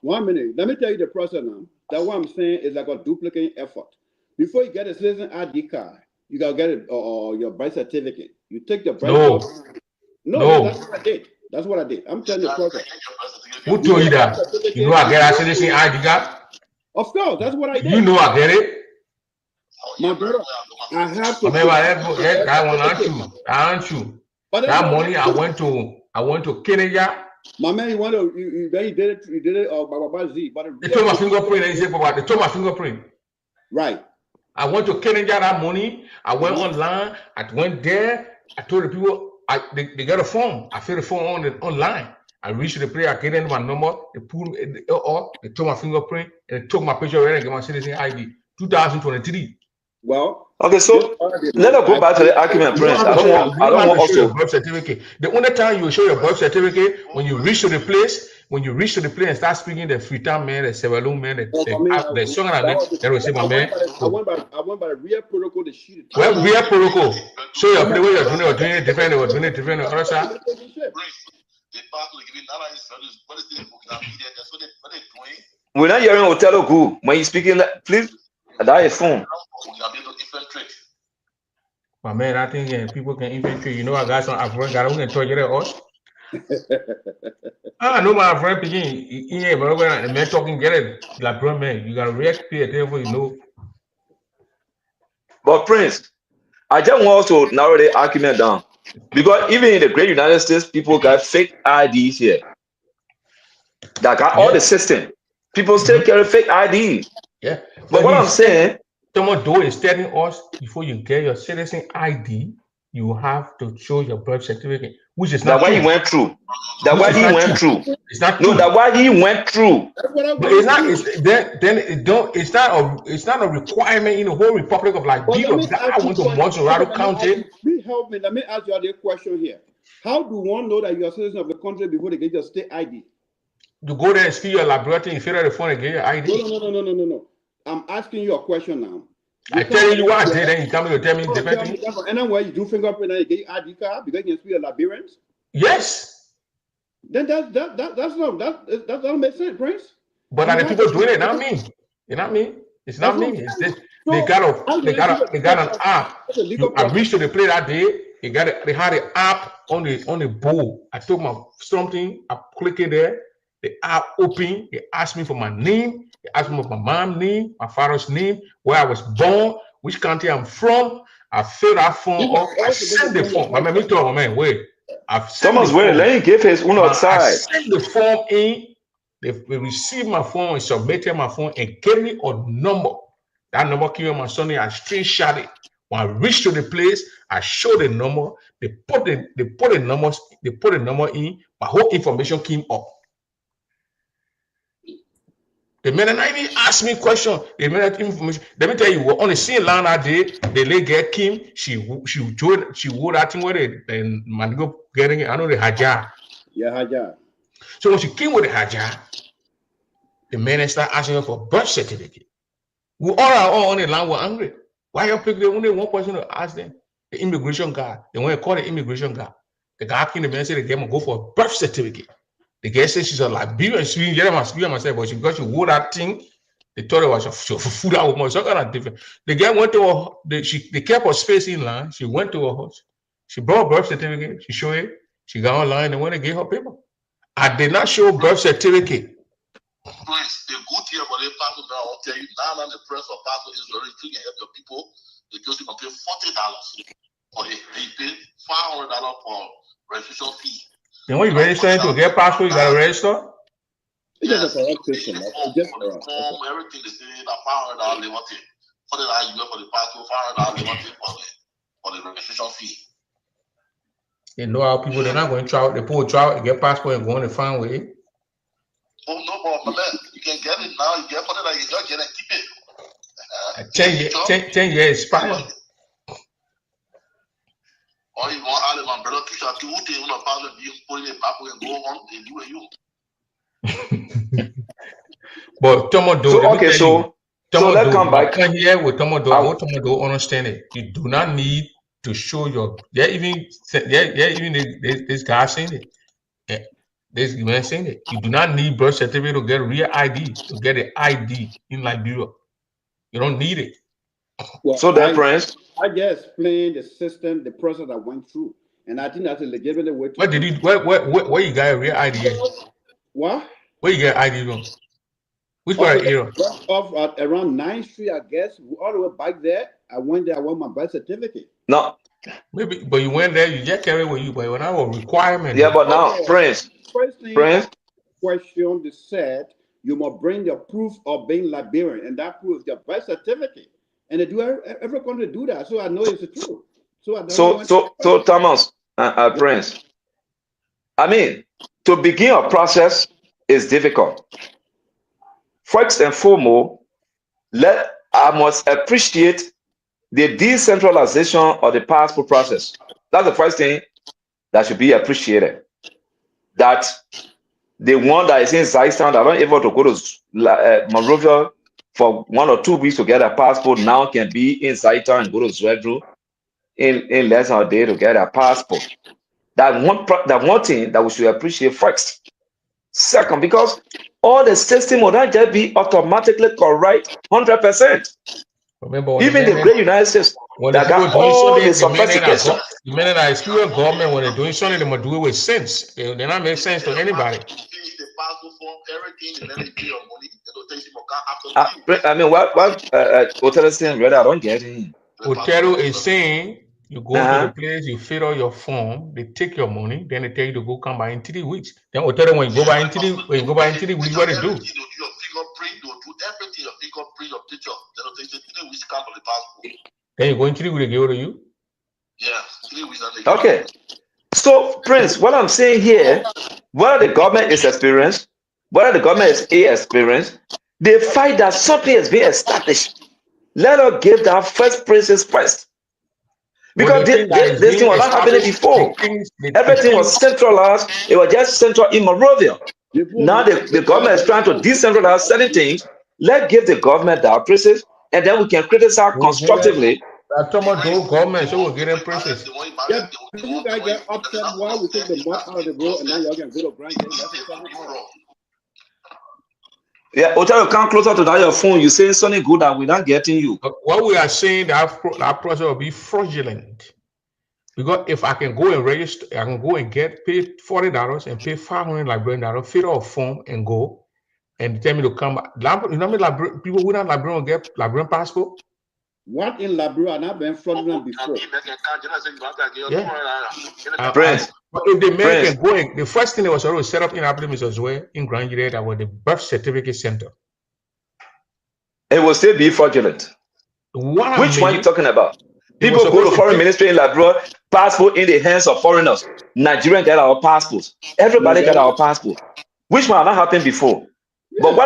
1 minute. Let me tell you the process now. That what I'm saying is like a duplicate effort. Before you get a citizen ID card, you gotta get it or your birth certificate. You take the birth certificate. No, that's what I did. That's what I did. I'm telling you the process. Who told you that? You know I get a citizen ID card? Of course, that's what I did. You know I get it. My brother, I have to. Remember that one, aren't you? That morning I went to Kenya. My man, he did it. Baba Z. But they took my fingerprint. And he said, "Baba, they took my fingerprint." Right. I went to Kenya that morning. I went online. I went there. I told the people they got a form. I filled the form online. I reached the place. I gave them my number. They pulled me. They took my fingerprint and they took my picture and get my citizen ID. 2023. Well, okay, so let us go back to the argument, Prince. I don't want to show your birth certificate. The only time you will show your birth certificate when you reach to the place, and start speaking the Freetown man, the Sevalum man, the song and that will say, my man. I went by the real protocol. The sheet. Well, real protocol. Show your play where you're doing it different. Or doing it different. Other side. We're not hearing Othello go when he's speaking. Please, that is phone. My man, I think people can infiltrate. You know, I got some African guy who can touch it at us. I know my friend begin. Yeah, but when the man talking, get it. Like, bro, man, you gotta react to it, you know. But Prince, I just want to narrow the argument down. Because even in the great United States, people got fake IDs here. That got all the system. People still carry fake ID. Yeah. But what I'm saying, someone do is telling us before you get your citizen ID, you have to show your birth certificate, which is not that why he went through. That why he went through. It's not true. No, that why he went through. But it's not. It's not a requirement in the whole Republic of Liberia. I went to Montserrat County. Help me. Let me ask you a question here. How do one know that you are a citizen of the country before they get your state ID? You go there and speak your laboratory and fill out the phone and get your ID. No. I'm asking you a question now. I tell you what I did, and you come to tell me different things. And then where you do fingerprint and you get your ID card because you can speak your Liberians? Yes. Then that doesn't make sense, Prince. But are the people doing it? Not me. You know what I mean? It's not me. It's this. They got an app. I reached to the place that day. They had an app on the bowl. I took my something. I click it there. The app open. They asked me for my name. They asked me for my mom's name, my father's name, where I was born, which country I'm from. I filled that form up. I sent the form. Let me tell you, man, wait. Someone's waiting. Let him give his own outside. I sent the form in. They received my form and submitted my form and gave me a number. That number came on my Sunday. I screenshot it. When I reached to the place, I showed the number. They put the number in. My whole information came up. The minute I even ask me question, the minute information. Let me tell you, on the same line I did, the lady get Kim, she wore that thing with it, and man go getting it. I know the hajah. Yeah, hajah. So when she came with the hajah, the man start asking her for birth certificate. We all are all on the line were angry. Why you pick the only one person to ask them? The immigration guy. They want to call the immigration guy. The guy came to me and said, "They go for a birth certificate." The girl said she's a Liberian. She myself, but because she wore that thing, they thought it was a food out more. So kind of different. The girl went to her, they kept her space in line. She went to her house. She brought a birth certificate. She showed it. She got online and went and gave her paper. I did not show birth certificate. Please, the good thing about the passport now, I'll tell you, now that the press of passport is very free and help your people, because you can pay $40 for it. They pay $500 for registration fee. And when you register to get passport, you gotta register? It's just a correct system. Just form, everything is saying that $500 they want it. $40 you get for the passport, $500 they want it for the registration fee. You know how people, they're not going to try, they pull trout, get passport and go on the fine way. Oh, no problem, man. You can get it now. You get $40, you just get it, keep it. 10 years expired. Or you want all of my brother teacher to who they want to pass it, you put it in passport and go on, they do it you. But Tomodo, so let's come back here with Tomodo. I want Tomodo understand it. You do not need to show your. This guy saying it. Yeah, this man saying it. You do not need birth certificate to get real ID to get an ID in Liberia. You don't need it. Well, so that Prince, I just explained the system, the process I went through, and I think that's a legitimate way to. Where did you? Where you got a real ID? What? Where you get ID from? Which part of Europe? Off at around 9th Street, I guess. All the way back there, I went there. I want my birth certificate. No. Maybe, but you went there. You just carry with you, but when I was requirement. Yeah, but now, Prince. First thing, question they said you must bring the proof of being Liberian, and that proof is your birth certificate. And they do every country do that, so I know it's the truth. So Thomas, Prince. I mean, to begin a process is difficult. First and foremost, I must appreciate the decentralization of the passport process. That's the first thing that should be appreciated. That the one that is in Zystan that are able to go to Monrovia for 1 or 2 weeks to get a passport now can be in Zystan and go to Zwedru in less than a day to get a passport. That one thing that we should appreciate first. Second, because all the system will not just be automatically correct 100%. Remember, even the great United States that got all the sophistication. The minute I experience government when they're doing something, they must do it with sense. They not make sense to anybody. I mean, what Otero is saying, brother, I don't get it. Otero is saying you go to the place, you fill out your form, they take your money, then they tell you to go come by in 3 weeks. Then Otero, when you go by in 3 weeks, what they do? Then you go in 3 weeks, they give it to you? Yeah, 3 weeks. Okay. So, Prince, what I'm saying here, whether the government is experienced, whether the government is experienced, they find that something has been established. Let us give that first princess first. Because this thing was not happening before. Everything was centralized. It was just central in Monrovia. Now the government is trying to decentralize certain things. Let's give the government that process, and then we can criticize constructively. Government, so we're getting process. Yeah, you guys get upset why we take the mud out of the road and now y'all can go to Grand Canyon. Yeah, Otero, come closer to that your phone. You saying something good that we're not getting you. What we are saying, that process will be fraudulent. Because if I can go and register, I can go and pay $40 and pay $500 Liberian, fill out a form and go, and tell me to come back. You know how many people without Liberian get Liberian passport? What in Liberia? I've been fraudulent before. Yeah. Prince. But if the man can go in, the first thing they was already set up in Abilene as well in Grand United, that was the birth certificate center. It will still be fraudulent. Which one are you talking about? People go to foreign ministry in Liberia, passport in the hands of foreigners. Nigerians get our passports. Everybody get our passport. Which one not happened before? But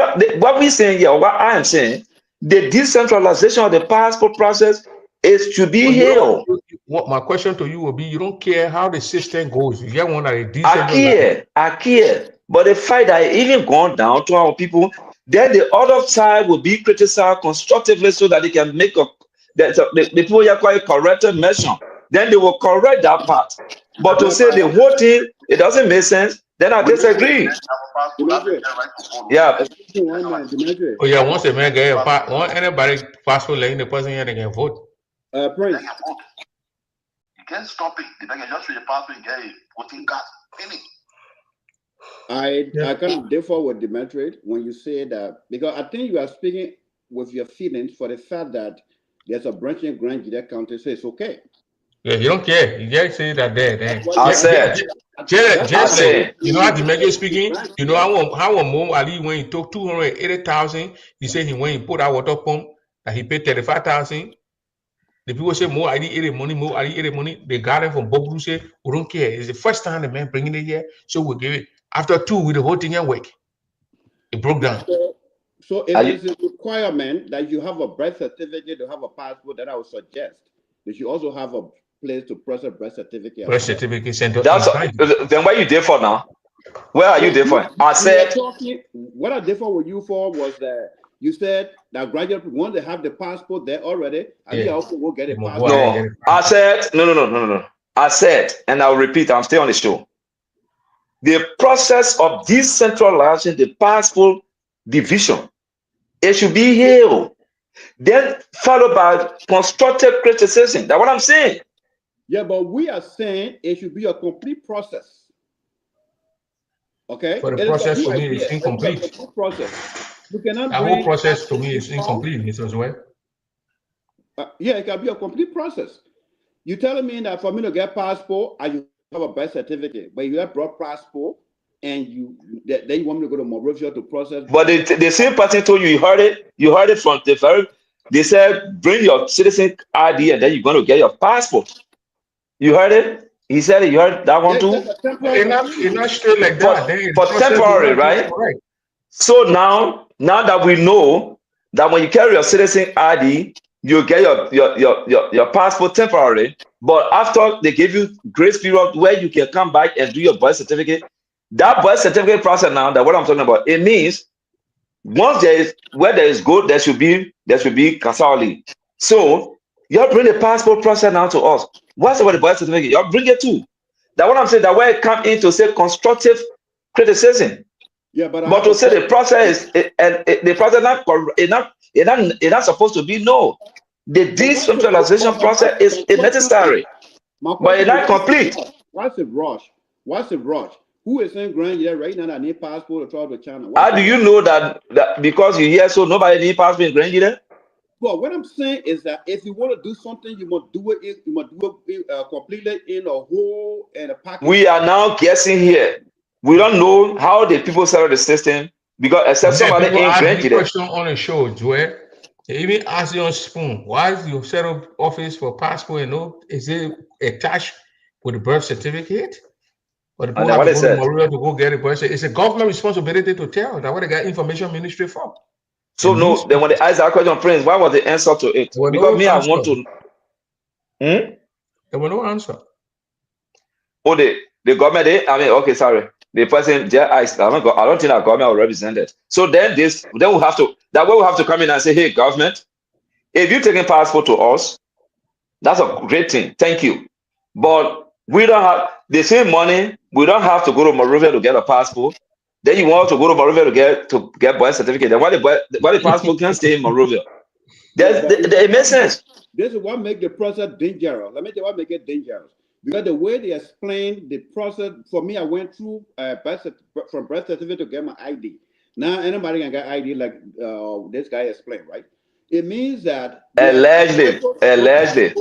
what we're saying here, what I am saying, the decentralization of the passport process is to be hailed. What my question to you will be: you don't care how the system goes. You get one that is decentralized. I care. But the fact that it even gone down to our people, then the other side will be criticized constructively so that they can make the people here quite corrected measure. Then they will correct that part. But to say the whole thing, it doesn't make sense, then I disagree. Yeah. Oh yeah, once a man get once anybody passport letting the person here they can vote. Prince. You can't stop it. They can just show your passport and get a voting card. I kind of differ with Demetrius when you say that, because I think you are speaking with your feelings for the fact that there's a branch in Grand Gida County, so it's okay. Yeah, you don't care. You just say that there. I said, just like, you know how Demetrius speaking? You know how Mo Ali when he took 280,000, he said he went and put out water pump and he paid 35,000. The people say Mo Ali ate money, Mo Ali ate money. They got it from Bob say, we don't care. It's the first time the man bringing it here, so we'll give it. After 2 with the whole thing and work. It broke down. So if it's a requirement that you have a birth certificate to have a passport, then I would suggest that you also have a place to process birth certificate. Birth certificate center. Then where you there for now? Where are you there for? I said what I differ with you for was that you said that graduate once they have the passport there already, and they also will get a passport. No, I said no. I said, and I'll repeat, I'm still on the show. The process of decentralizing the passport division, it should be hailed, then followed by constructive criticism. That's what I'm saying. Yeah, but we are saying it should be a complete process. Okay? But the process to me is incomplete. You cannot that whole process to me is incomplete, Mr. Zoe. Yeah, it can be a complete process. You're telling me that for me to get passport, I have a birth certificate, but you have brought passport and then you want me to go to Monrovia to process. But the same person told you heard it from the very. They said bring your citizen ID and then you're going to get your passport. You heard it? He said it. You heard that one too? It's not straight like that. For temporary, right? So now that we know that when you carry your citizen ID, you get your passport temporarily. But after they give you grace period where you can come back and do your birth certificate, that birth certificate process now, that what I'm talking about, it means once there is good, there should be Kasali. So you bring the passport process now to us. What's about the birth certificate? You bring it too. That's what I'm saying. That where it come in to say constructive criticism. Yeah, but to say the process the process is not supposed to be no. The decentralization process is necessary, but it's not complete. What's the rush? Who is in Grand Gida right now that need passport to travel to China? How do you know that because you're here, so nobody need passport in Grand Gida? Well, what I'm saying is that if you want to do something, you must do it completely in a whole and a package. We are now guessing here. We don't know how the people set up the system because except somebody in Grand Gida. Question on the show, Joel. They even ask you on Spoon, why is you set up office for passport and no? Is it attached with the birth certificate? Or the people have to go to Maria to go get a birth certificate? It's a government responsibility to tell. That's what they got information ministry for. So no, then when they ask that question, Prince, what was the answer to it? Because I want to. There was no answer. Oh, the government, okay, sorry. The person I don't think our government will represent it. So then we'll have to come in and say, hey, government, if you're taking passport to us, that's a great thing. Thank you. But we don't have the same money. We don't have to go to Monrovia to get a passport. Then you want to go to Monrovia to get birth certificate. Then why the passport can't stay in Monrovia? It makes sense. This is what makes the process dangerous. Let me tell you what makes it dangerous. Because the way they explain the process, for me, I went through from birth certificate to get my ID. Now anybody can get ID like this guy explained, right? It means that allegedly.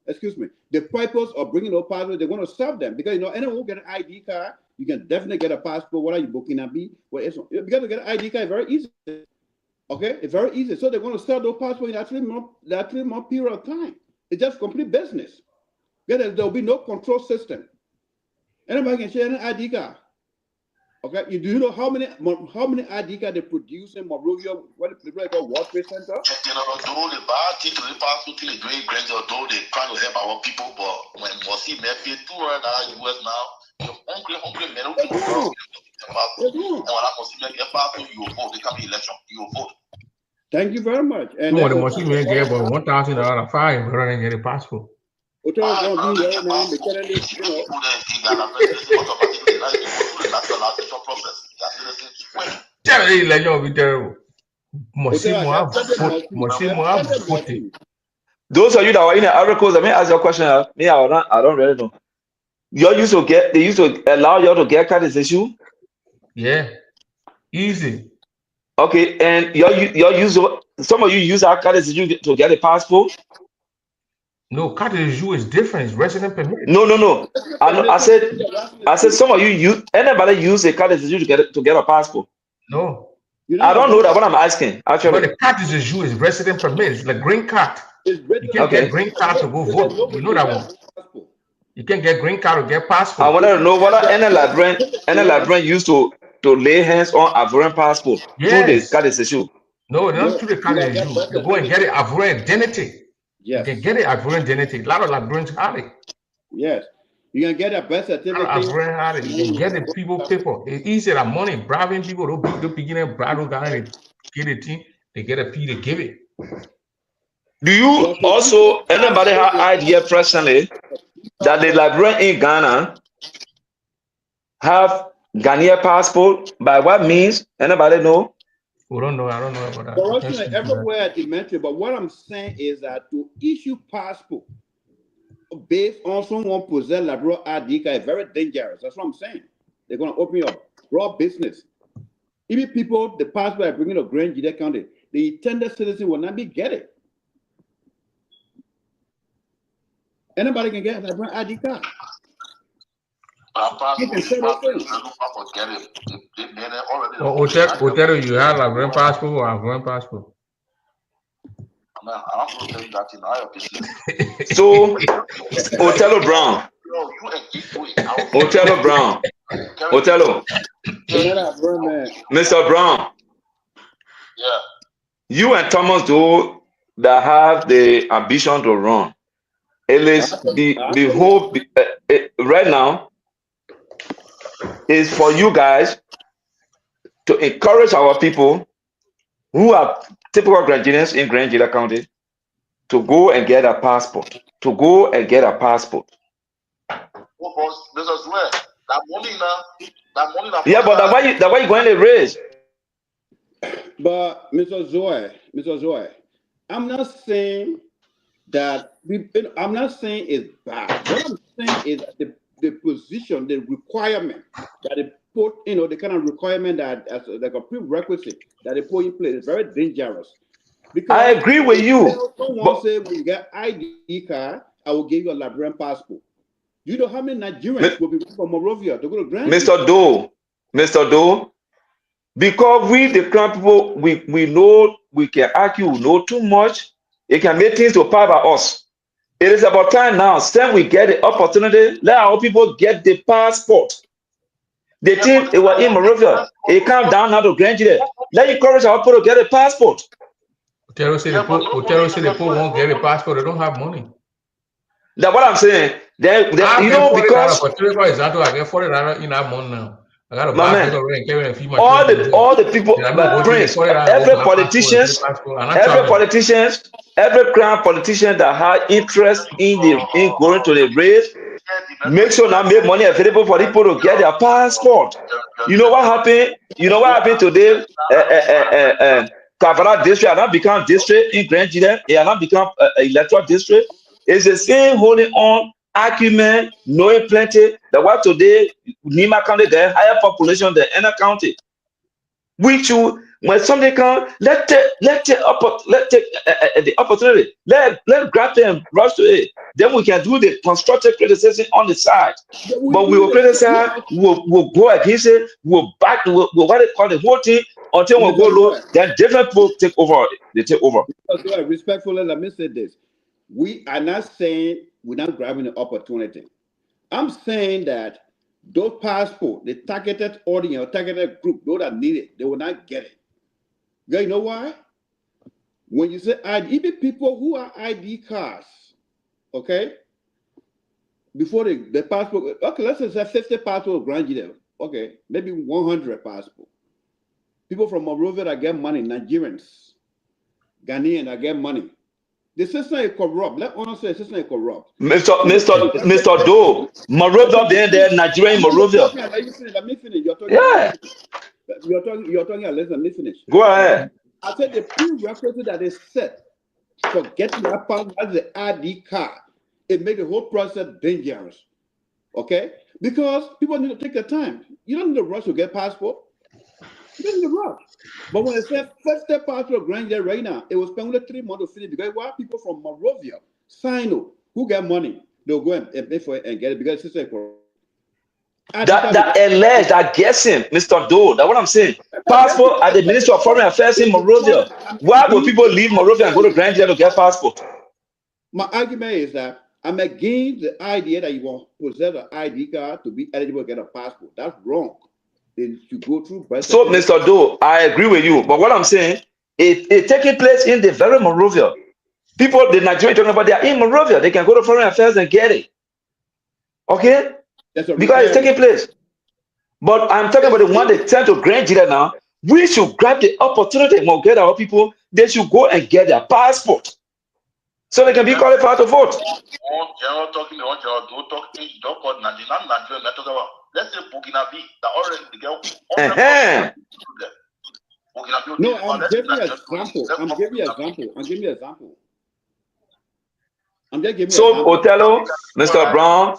Excuse me. The purpose of bringing up passport, they want to serve them because anyone who get an ID card, you can definitely get a passport. What are you booking and be? Because to get an ID card is very easy. Okay, it's very easy. So they want to sell those passports in that 3-month period of time. It's just complete business. There will be no control system. Anybody can share an ID card. Okay, do you know how many ID cards they produce in Monrovia? What they call World Trade Center? Although the bad thing to the passport thing is doing great, although they trying to help our people, but when Mossy may pay $200 US now, you're hungry men who can vote. And when I consider your passport, you will vote. They come election, you will vote. Thank you very much. And you want the machine may get about $1,000 fine rather than get a passport. Tell me, let you be there. Those of you that were in the Ivory Coast, let me ask you a question. Me, I don't really know. They used to allow you to get card issue? Yeah, easy. Okay, and some of you use our card issue to get a passport? No, card issue is different. It's resident permit. No. I said some of you anybody use a card issue to get a passport? No. I don't know that what I'm asking. Actually, but the card issue is resident permit. It's like green card. You can't get green card to go vote. You know that one. You can't get green card to get passport. I want to know whether any Ladrin used to lay hands on Ivorian passport through the card issue. No, not through the card issue. You go and get it Ivorian identity. Yes. You can get it Ivorian identity. A lot of Ladrins have it. Yes. You can get a birth certificate. You can get the people paper. It's easier than money. Bribing people, don't begin to bribe guys. Get a team, they get a fee to give it. Do you also, anybody have idea personally that the Liberian in Ghana have Ghanaian passport? By what means? Anybody know? We don't know. I don't know about that. Corruption everywhere at the metro, but what I'm saying is that to issue passport based on someone possess Labrador ID card is very dangerous. That's what I'm saying. They're going to open your raw business. Even people, the passport are bringing to Grand Gida County, the intended citizen will not be getting. Anybody can get a Labrador ID card. Otero, you have a grand passport or a grand passport? So, Otelo Brown. Mr. Brown. Yeah. You and Thomas Doe that have the ambition to run. It is the hope right now is for you guys to encourage our people who are typical Grangians in Grand Gila County to go and get a passport. Yeah, but that why you going to raise? But Mr. Zoe, I'm not saying that I'm not saying it's bad. What I'm saying is the position, the requirement that they put, the kind of requirement that as like a prerequisite that they put in place is very dangerous. Because I agree with you. Someone say when you get ID card, I will give you a Liberian passport. You know how many Nigerians will be from Monrovia to go to Grand? Mr. Doe, because we the Crown people, we know we can argue, we know too much. It can make things to power by us. It is about time now. Since we get the opportunity, let our people get the passport. They think it was in Monrovia. It come down now to Grand Gila. Let encourage our people to get a passport. Otero say the people won't get a passport. They don't have money. That's what I'm saying. Because I get $40 in that month now. I got to buy all the people, Prince, every Crown politician that has interest in going to the race, make sure now make money available for people to get their passport. You know what happened? Today? Kavara district has not become district in Grand Gila. It has not become electoral district. It's the same holding on argument, knowing plenty that what today Nima County get higher population than any county. Which when somebody come, let's take the opportunity. Let grab them, rush to it. Then we can do the constructive criticism on the side. But we will criticize, we'll go against it, we'll back, we'll what they call the whole thing until we go low. Then different people take over. They take over. Respectfully, let me say this. We are not saying we're not grabbing the opportunity. I'm saying that those passports, the targeted audience, targeted group, those that need it, they will not get it. You know why? When you say ID, even people who are ID cards, okay, before the passport, okay, let's say 50 passports granted them, okay, maybe 100 passports. People from Monrovia that get money, Nigerians, Ghanaian that get money. The system is corrupt. Let honor say the system is corrupt. Mr. Doe, Monrovia, there, Nigerian Monrovia. Let me finish. You're talking. Yeah. You're talking. Listen, let me finish. Go ahead. I said the prerequisite that is set for getting that passport as the ID card, it makes the whole process dangerous. Okay? Because people need to take their time. You don't need to rush to get passport. You don't need to rush. But when it says first step passport granted right now, it will spend only 3 months to finish because why people from Monrovia, Sino, who get money, they'll go and pay for it and get it because it's a that alleged, that guessing, Mr. Doe. That's what I'm saying. Passport at the Ministry of Foreign Affairs in Monrovia. Why would people leave Monrovia and go to Grand Jail to get passport? My argument is that I'm against the idea that you want to possess an ID card to be eligible to get a passport. That's wrong. Then you go through. So, Mr. Doe, I agree with you. But what I'm saying, it taking place in the very Monrovia. People, the Nigerians talking about, they are in Monrovia. They can go to Foreign Affairs and get it. Okay? Because it's taking place. But I'm talking about the one they sent to Grand Jury now. We should grab the opportunity and get our people. They should go and get their passport so they can be qualified to vote. General talking, don't call Nigerian, let's say Bukinabe, the orange, the girl. No, I'm giving you an example. I'm giving you an example. So Othello, Mr. Brown,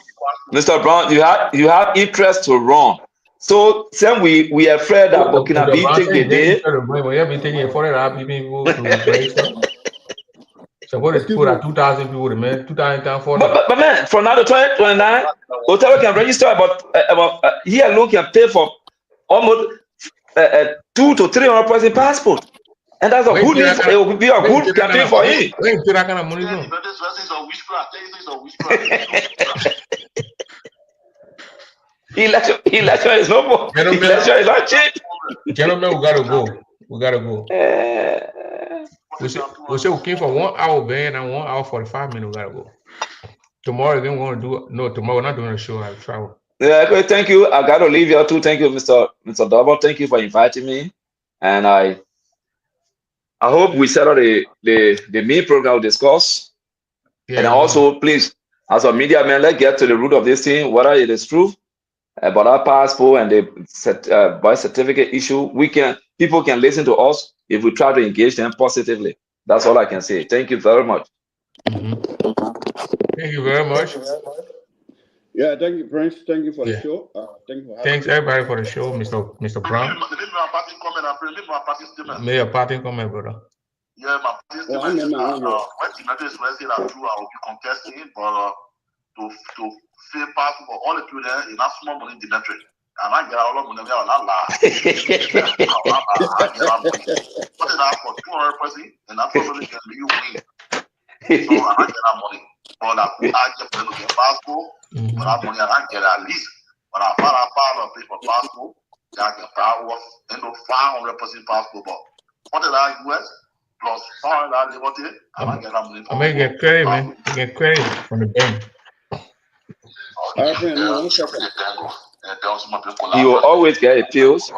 you have interest to run. So then we are afraid that Bukinabe take the day. So what is put at 2,000 people, man? 2,000 but man, from now to 2029, Othello can register about he alone can pay for almost 200 to 300 person passport. And that's a good news. It will be a good campaign for him. Election is no more. Election is not cheap. Gentlemen, we gotta go. We say we came for 1 hour, man, and 1 hour 45 minutes. We gotta go. Tomorrow, then we're gonna do. No, tomorrow we're not doing a show. I'll travel. Yeah, okay, thank you. I gotta leave here too. Thank you, Mr. Double. Thank you for inviting me. And I hope we settle the main program we'll discuss. Yeah, and also, please, as a media man, let's get to the root of this thing, whether it is true about our passport and the birth certificate issue. People can listen to us if we try to engage them positively. That's all I can say. Thank you very much. Thank you very much. Yeah, thank you, Prince. Thank you for the show. Thank you for Thanks everybody for the show, Mr. Brown. May your parting comment, brother. Yeah, my parting statement. When Timothy is resting at 2, I will be contesting, but to say passport for all the people there in that small money Dimitri. And I get all of money there on that lie. What is that for 200 person? And that probably can be you win. So I get that money. But I get for the passport. But that money I get at least. But I found a place for passport. I can power and 500 person passport. But what is that US? Plus 500 liberty. And I get that money. I may get credit, man. You get credit from the bank. You will always get appeals,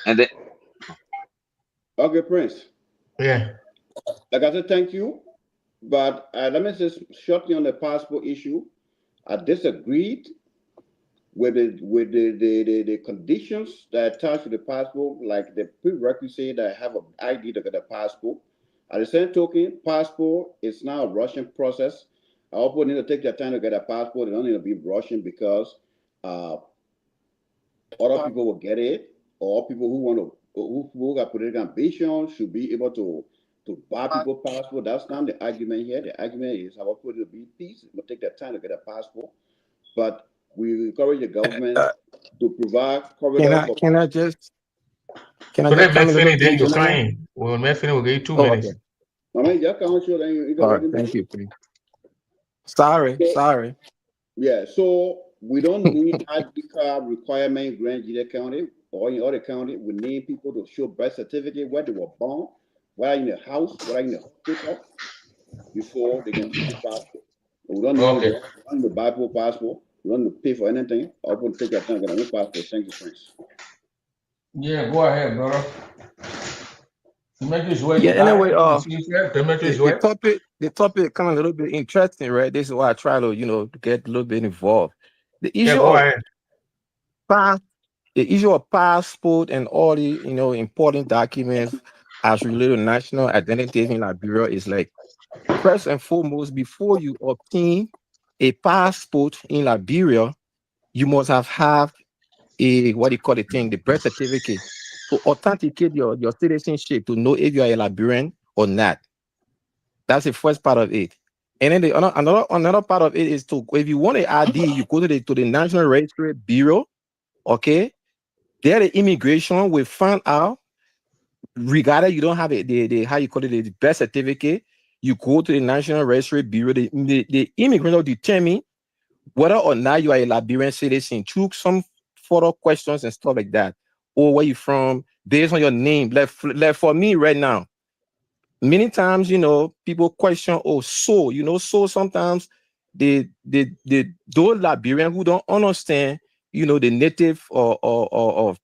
and then okay, Prince. Yeah. Like I said, thank you, but let me just shortly on the passport issue. I disagreed with the conditions that attach to the passport, like the prerequisite that I have an ID to get a passport. At the same token, passport is now a Russian process. I also need to take their time to get a passport. They don't need to be rushing because other people will get it, or people who got political ambition should be able to buy people passport. That's not the argument here. The argument is our people to be peace. We'll take their time to get a passport, but we encourage the government to provide. Can I just let me finish, then you claim. Well, let me finish. We'll give you 2 minutes. Okay. I mean, you can't show all right, thank you. Sorry. Yeah, so We don't need ID card requirement in Grand Gila County or in other county. We need people to show birth certificate where they were born, whether in the house, whether in the hospital, before they can issue passport. We don't need Okay. that. We don't need to buy for passport. We don't need to pay for anything. Or we take your time, get a new passport. Thank you, friends. Yeah, go ahead, brother. Demetrius, where Yeah, you anyway, Demetrius, the topic kind of a little bit interesting, right? This is why I try to, to get a little bit involved. The Yeah, issue go of ahead. the issue of passport and all the important documents as related to national identity in Liberia is like, first and foremost, before you obtain a passport in Liberia, you must have a what do you call the thing, the birth certificate, to authenticate your citizenship, to know if you are a Liberian or not. That's the first part of it. And then another part of it is to, if you want an ID, you go to the National Registry Bureau. Okay, there the immigration will find out, regardless you don't have the how you call it, the birth certificate. You go to the National Registry Bureau. The immigration will determine whether or not you are a Liberian citizen through some further questions and stuff like that, or where you from based on your name. Like for me right now, many times people question, so sometimes those Liberians who don't understand the native or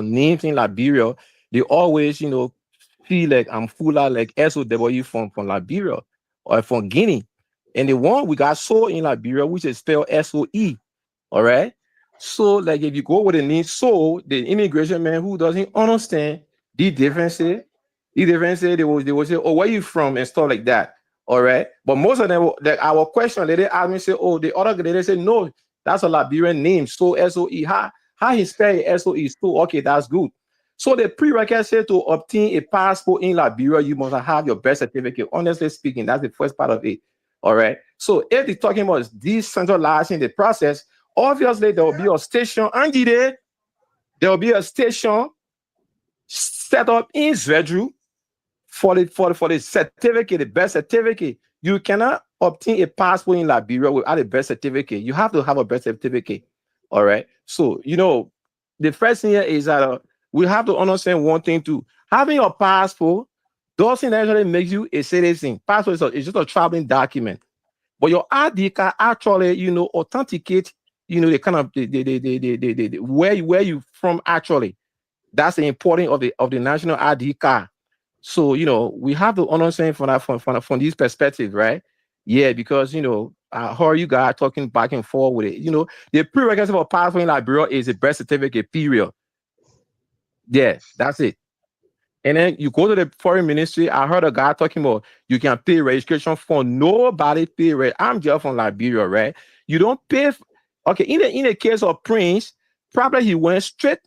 names in Liberia, they always feel like I'm fuller like SOW from Liberia or from Guinea. And the one we got so in Liberia, which is spelled SOE. All right. So, like, if you go with the name so, the immigration man who doesn't understand the differences, they will say, oh, where you from? And stuff like that. All right. But most of them, our question, they ask me, say, oh, the other, they say, no, that's a Liberian name. So SOE. How he spell SOE? So, okay, that's good. So the prerequisite to obtain a passport in Liberia, you must have your birth certificate. Honestly speaking, that's the first part of it. All right. So if they're talking about decentralizing the process, obviously there will be a station, and there will be a station set up in Zvedru for the certificate, the birth certificate. You cannot obtain a passport in Liberia without a birth certificate. You have to have a birth certificate. All right. So the first thing here is that we have to understand one thing too. Having a passport doesn't actually make you a citizen. Passport is just a traveling document. But your ID card actually, authenticate, the kind of the where you from actually. That's the importance of the national ID card. So we have to understand from this perspective, right? Yeah, because how are you guys talking back and forth with it? The prerequisite for passport in Liberia is a birth certificate, period. Yeah, that's it. And then you go to the foreign ministry. I heard a guy talking about you can pay registration for nobody pay rent. I'm just from Liberia, right? You don't pay. Okay, in the case of Prince, probably he went straight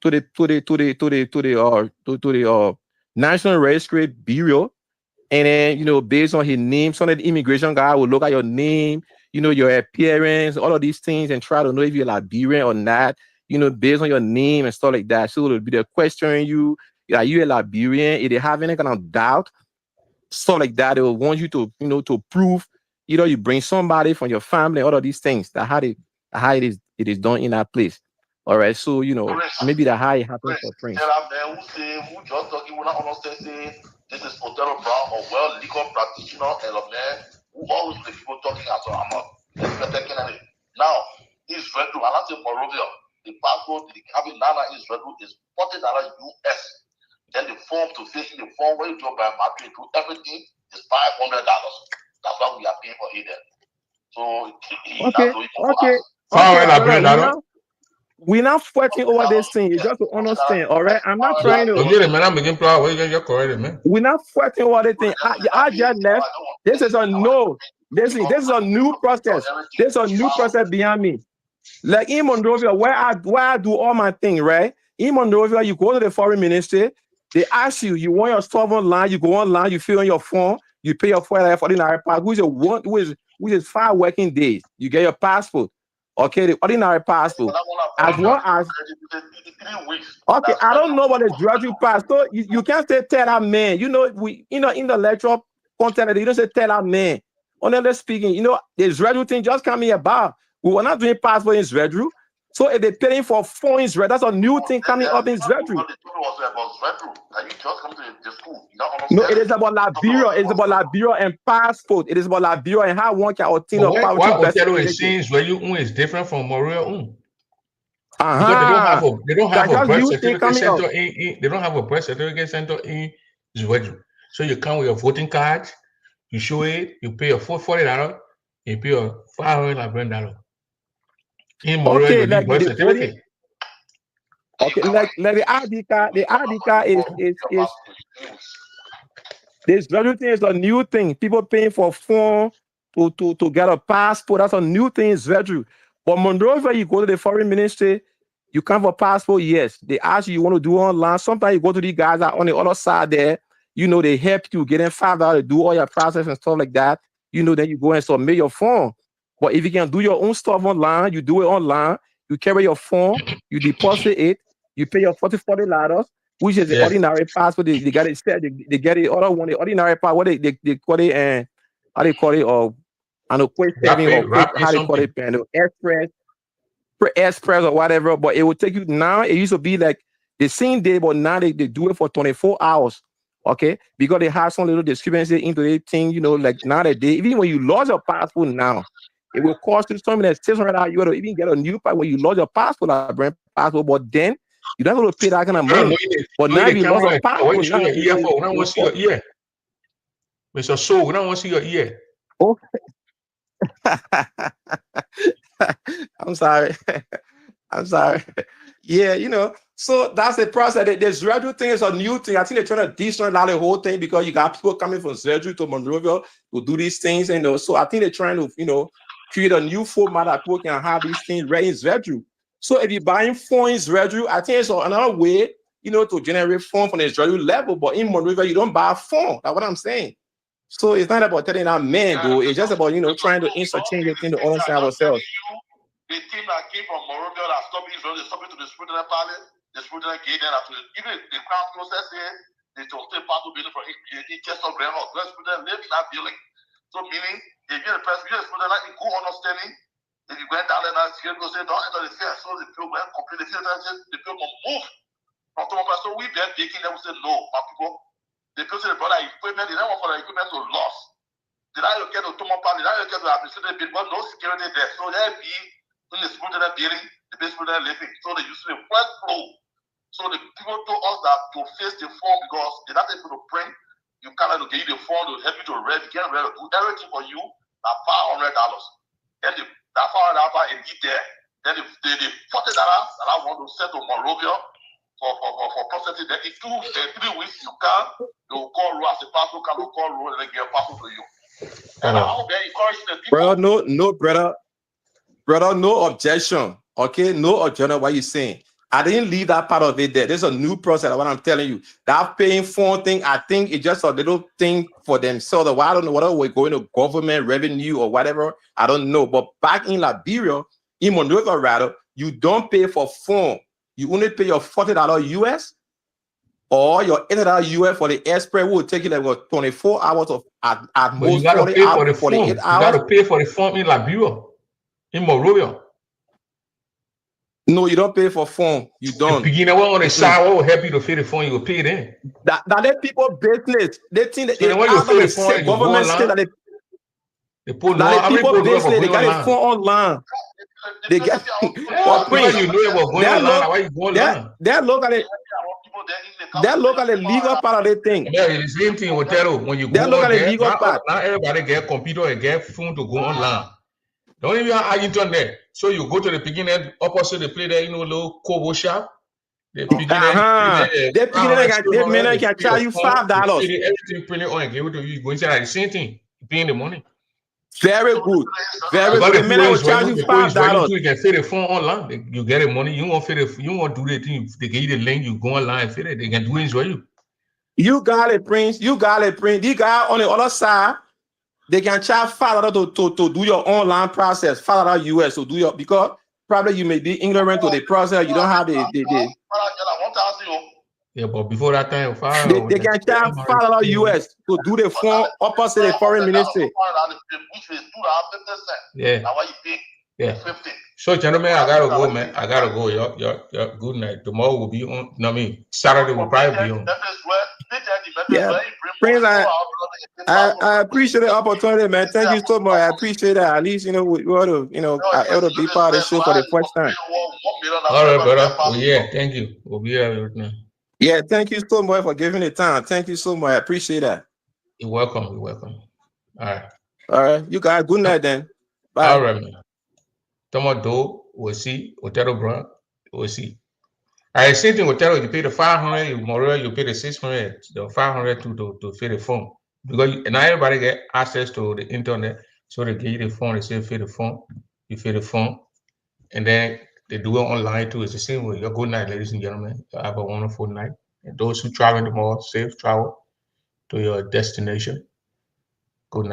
to the National Registry Bureau, and then based on his name, some of the immigration guy will look at your name, your appearance, all of these things, and try to know if you're Liberian or not. Based on your name and stuff like that. So it'll be the questioning you. Are you a Liberian? If they have any kind of doubt, stuff like that, they will want you to, to prove, you bring somebody from your family, all of these things. That how it is done in that place. All right. So maybe the how it happens for Prince. There are men who just talking without understanding this is Othello Brown, a well legal practitioner and a man who always the people talking as I'm a respected candidate. Now, Israel, and I say Morovia, the passport, the having Nana Israel is $40 US. Then the form to fill in the form where you do by market to everything is $500. That's what we are paying for here. So we're not fighting over this thing. You just to understand, all right? I'm not trying to. We're not fighting over the thing. I just left. This is a new process. There's a new process behind me. Like in Monrovia, where I do all my thing, right? In Monrovia, you go to the foreign ministry. They ask you want your stuff online, you go online, you fill in your form, you pay your $49 pass, which is 5 working days. You get your passport. Okay, the ordinary passport. As well as okay, I don't know what is graduate pass. So you can't say tell that man. In the electoral content, you don't say tell that man. honestly speaking, you know, the Israeli thing just coming about. We were not doing passport in Israel. So if they're paying for phone in Israel, that's a new thing coming up in Israel. No, it is about Liberia. It's about Liberia and passport. It is about Liberia and how one can obtain a passport. Why Othello is saying Israeli is different from Moria? Because they don't have a birth certificate center in they don't have a birth certificate center in Israel. So you come with your voting card, you show it, you pay your $40, you pay your $500. In Moria, okay, you need birth certificate. Okay, like the ID card is this very thing is a new thing. People paying for phone to get a passport. That's a new thing in Israel. But Monrovia, you go to the foreign ministry, you come for passport, yes. They ask you want to do online. Sometimes you go to these guys that on the other side there, you know, they help you getting $5 to do all your process and stuff like that. You know, then you go and submit your form. But if you can do your own stuff online, you do it online, you carry your phone, you deposit it, you pay your $40, which is the ordinary passport. They got it set, they get it other one, the ordinary passport, what they call it, and how they call it, or I know quick saving or quick, how they call it, and express or whatever. But it will take you now. It used to be like the same day, but now they do it for 24 hours. Okay, because they have some little discrepancy into the thing, you know, like now that day, even when you lost your passport now, it will cost you something like $600. You got to even get a new passport when you lost your passport, like brand passport, but then you don't have to pay that kind of money. But now you lost your passport. When you show your ear for, we don't want to see your ear. Mr. Soul, we don't want to see your ear. Okay. I'm sorry. I'm sorry. Yeah, you know, so that's the process. The Israeli thing is a new thing. I think they're trying to decentralize the whole thing because you got people coming from Israel to Monrovia to do these things, and so I think they're trying to, you know, create a new format that people can have these things right in Israel. So if you're buying phone in Israel, I think it's another way, you know, to generate phone from the Israeli level. But in Monrovia, you don't buy a phone. That's what I'm saying. So it's not about telling that man, though. It's just about, you know, trying to interchange the thing to understand ourselves. The team that came from Morovia that stopped Israel, they stopped it to the Spirit Palace, the Spirit gave them after even the crown process here, they told them part of building for Chester Grand Hall. The Spirit live in that building. So meaning, if you're the president, you're the Spirit like good understanding. If you went down there and say, don't enter the fair, so the people went completely, the people move from Toronto. So we then taking them, we say, no, my people. The people say, brother, equipment, they don't want for the equipment to loss. Did I get to Toronto? Did I get to administrative bill? But no security there. So there be in the Spirit building, the basement living. So they use the first flow. So the people told us that to face the form because they're not able to print. You cannot get you the form to help you to read, get ready, do everything for you. That $500. Then that $500 and get there. Then the $40 that I want to send to Morovia for processing. Then in 3 weeks you can, they will call Ro as a passport, can call Ro and then get a passport to you. And I hope they encourage the people. Brother, brother, no objection. Okay, no objection. What you saying? I didn't leave that part of it there. There's a new process. What I'm telling you, that paying phone thing, I think it's just a little thing for themselves. I don't know whether we're going to government revenue or whatever. I don't know. But back in Liberia, in Monrovia, rather, you don't pay for phone. You only pay your $40 US or your $80 US for the express. Will take you like 24 hours of at most. You gotta pay for the phone. You gotta pay for the phone in Liberia, in Monrovia. No, you don't pay for phone. You don't. The beginner one on the side will help you to pay the phone. You will pay then. That let people business. They think that so they when you pay the phone, government state that they put that people business. They got a phone online. They get. Because you know about going online. Why you go online? They're locally legal part of the thing. Yeah, it's the same thing with Tero. When you go online, not everybody get computer and get phone to go online. Don't even have internet. So you go to the beginning, opposite the play there, you know, little Kobo shop. The beginning, they can charge you $5. Everything printed on and give it to you. Go inside the same thing. You pay the money. Very good. Very good. The minute will charge you $5. You can fit the phone online. You get the money. You won't fit it. You won't do the thing. They give you the link. You go online and fit it. They can do it for you. You got it, Prince. You got it, Prince. The guy on the other side, they can charge $5 to do your online process. $5 US to do your, because probably you may be ignorant to the process. You don't have the Yeah, but before that time, They can charge $5 US to do the form opposite the foreign ministry. Yeah. Now why you pay Yeah. 50? So, gentlemen, I gotta go, man. I gotta go. Your good night. Tomorrow will be on. No, I mean, Saturday will probably be on. Yeah, Prince, I appreciate the opportunity, man. Thank you so much. I appreciate that. At least, you know, we ought to, you know, I ought to be part of the show for the first time. All right, brother. Oh, yeah, thank you. We'll be here right now. Yeah, thank you so much for giving the time. Thank you so much. I appreciate that. You're welcome. You're welcome. All right. All right. You guys, good night then. Bye. All right, man. Tomo we'll see. Otero, bro, we'll see. I same thing with Otero. You pay the 500, you pay the 600, the 500 to fill the phone. Because now everybody get access to the internet, so they give you the phone, they say fill the phone, you fill the phone, and then they do it online too. It's the same way. Good night, ladies and gentlemen. Have a wonderful night. And those who travel tomorrow, safe travel to your destination. Good night.